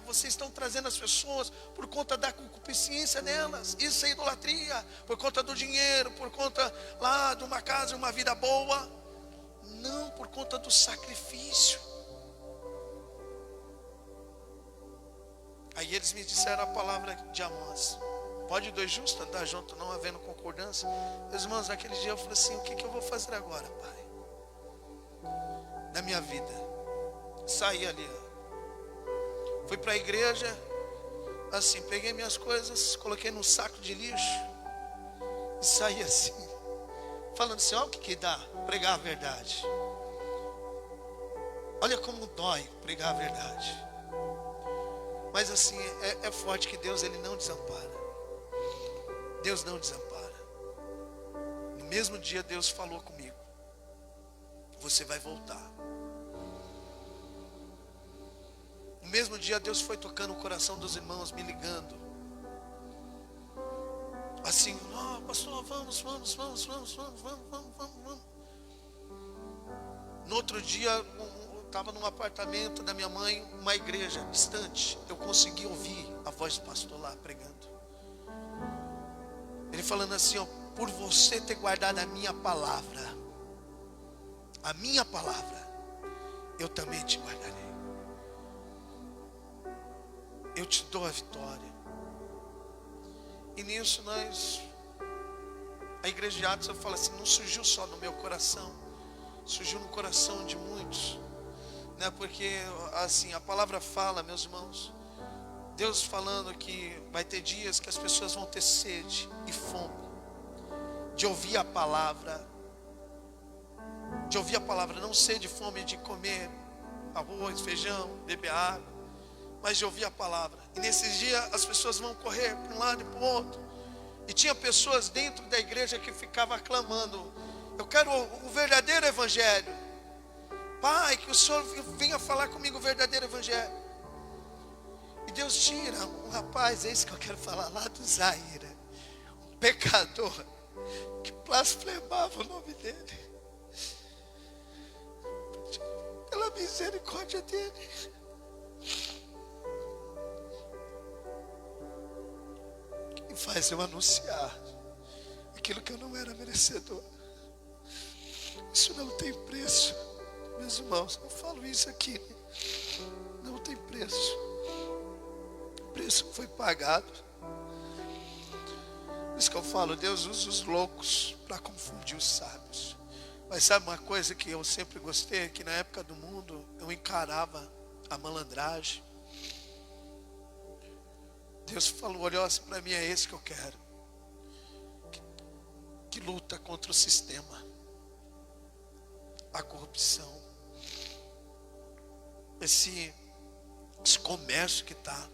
vocês estão trazendo as pessoas por conta da concupiscência delas. Isso é idolatria, por conta do dinheiro, por conta lá de uma casa, uma vida boa. Não, por conta do sacrifício. Aí eles me disseram a palavra de Amós: pode 2 justos andar junto, não havendo concordância? Meus irmãos, naquele dia eu falei assim: o que eu vou fazer agora, Pai? Na minha vida. Saí ali, fui para a igreja, assim, peguei minhas coisas, coloquei num saco de lixo e saí assim. falando assim, olha o que dá pregar a verdade. Olha como dói pregar a verdade. Mas assim, é forte que Deus, Ele não desampara. Deus não desampara. No mesmo dia Deus falou comigo, você vai voltar. No mesmo dia Deus foi tocando o coração dos irmãos, me ligando. Assim, pastor, vamos. No outro dia, eu estava num apartamento da minha mãe, uma igreja distante. Eu consegui ouvir a voz do pastor lá pregando. Ele falando assim, por você ter guardado a minha palavra, eu também te guardarei. Eu te dou a vitória. E nisso a igreja de Atos, eu falo assim, não surgiu só no meu coração, surgiu no coração de muitos, né? Porque assim, a palavra fala, meus irmãos, Deus falando que vai ter dias que as pessoas vão ter sede e fome de ouvir a palavra, não sede e fome de comer arroz, feijão, beber água, mas de ouvir a palavra. E nesses dias as pessoas vão correr para um lado e para o outro. E tinha pessoas dentro da igreja que ficavam clamando, eu quero o verdadeiro evangelho. Pai, que o Senhor venha falar comigo o verdadeiro evangelho. E Deus tira um rapaz, é isso que eu quero falar, lá do Zaira, um pecador que blasfemava o nome dele. Pela misericórdia dele, e faz eu anunciar aquilo que eu não era merecedor. Isso não tem preço, meus irmãos. Eu falo isso aqui, não tem preço. O preço foi pagado. Por isso que eu falo, Deus usa os loucos para confundir os sábios. Mas sabe uma coisa que eu sempre gostei? Que na época do mundo eu encarava a malandragem. Deus falou, olha assim para mim, é esse que eu quero. Que luta contra o sistema, a corrupção, esse comércio que está,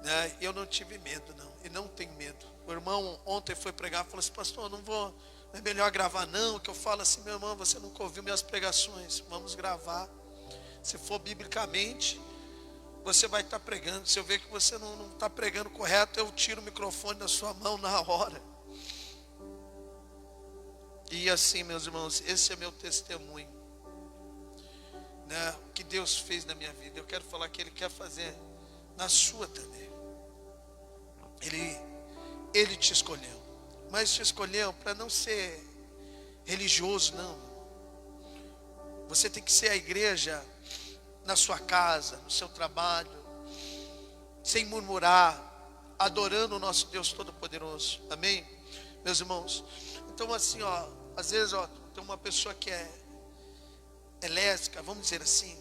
né? Eu não tive medo não, e não tenho medo. O irmão ontem foi pregar, falou assim, pastor, não é melhor gravar não, que eu falo assim, meu irmão, você nunca ouviu minhas pregações, vamos gravar. Se for biblicamente, você vai estar pregando. Se eu ver que você não está pregando correto, eu tiro o microfone da sua mão na hora. E assim, meus irmãos, esse é meu testemunho, né? O que Deus fez na minha vida. Eu quero falar que Ele quer fazer na sua também. Ele te escolheu, mas te escolheu para não ser religioso, não. Você tem que ser a igreja na sua casa, no seu trabalho, sem murmurar, adorando o nosso Deus Todo-Poderoso. Amém? Meus irmãos, então assim, às vezes, tem uma pessoa que é lésbica, vamos dizer assim,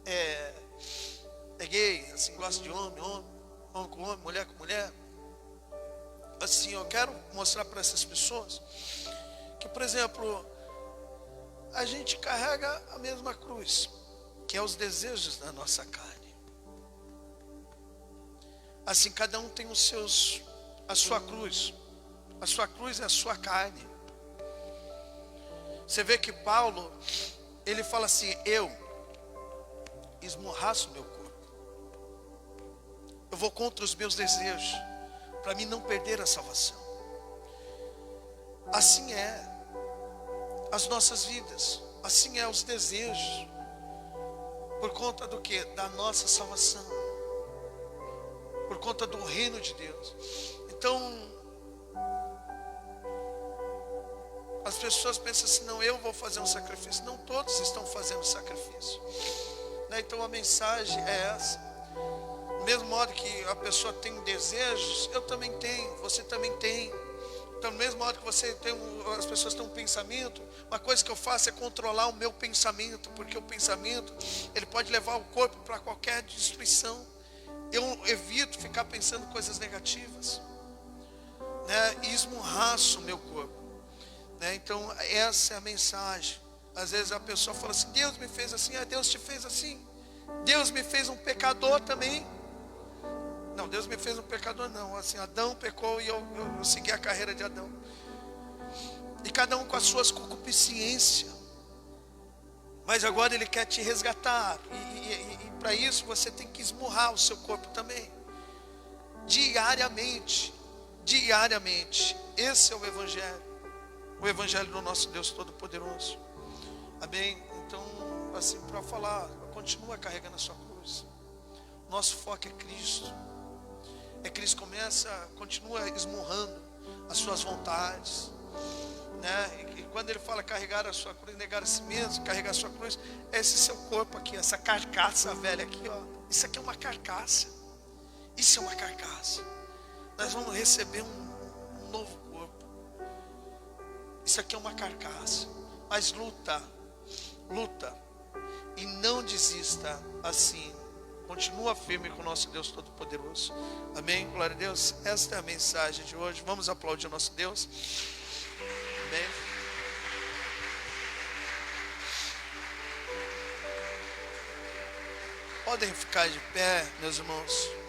é gay, assim, gosta de homem com homem, mulher com mulher. Assim, eu quero mostrar para essas pessoas que, por exemplo, a gente carrega a mesma cruz, que é os desejos da nossa carne. Assim, cada um tem a sua cruz. A sua cruz é a sua carne. Você vê que Paulo, ele fala assim, eu esmorraço o meu corpo. Eu vou contra os meus desejos, para mim não perder a salvação. Assim é as nossas vidas, assim é os desejos, por conta do que? Da nossa salvação, por conta do reino de Deus. Então, as pessoas pensam assim, não, eu vou fazer um sacrifício. Não, todos estão fazendo sacrifício, né? Então a mensagem é essa. Do mesmo modo que a pessoa tem desejos, eu também tenho, você também tem. Então, do mesmo modo que as pessoas têm um pensamento, uma coisa que eu faço é controlar o meu pensamento, porque o pensamento, ele pode levar o corpo para qualquer destruição. Eu evito ficar pensando coisas negativas. né, e esmurraço o meu corpo, né? Então essa é a mensagem. Às vezes a pessoa fala assim: Deus me fez assim. Deus te fez assim? Deus me fez um pecador também? Não, Deus me fez um pecador não. Assim, Adão pecou e eu segui a carreira de Adão. E cada um com as suas concupiscências. Mas agora Ele quer te resgatar. E para isso você tem que esmurrar o seu corpo também. Diariamente. Diariamente. Esse é o Evangelho. O Evangelho do nosso Deus Todo-Poderoso. Amém? Então, assim, para falar, continua carregando a sua cruz. Nosso foco é Cristo. É Cristo, continua esmurrando as suas vontades, né? E quando Ele fala carregar a sua cruz, negar a si mesmo, carregar a sua cruz, é esse seu corpo aqui, essa carcaça velha aqui, ó. Isso aqui é uma carcaça. Isso é uma carcaça. Nós vamos receber um novo corpo. Isso aqui é uma carcaça. Mas luta. E não desista assim. Continua firme com o nosso Deus Todo-Poderoso. Amém? Glória a Deus. Esta é a mensagem de hoje. Vamos aplaudir o nosso Deus. Amém? Podem ficar de pé, meus irmãos.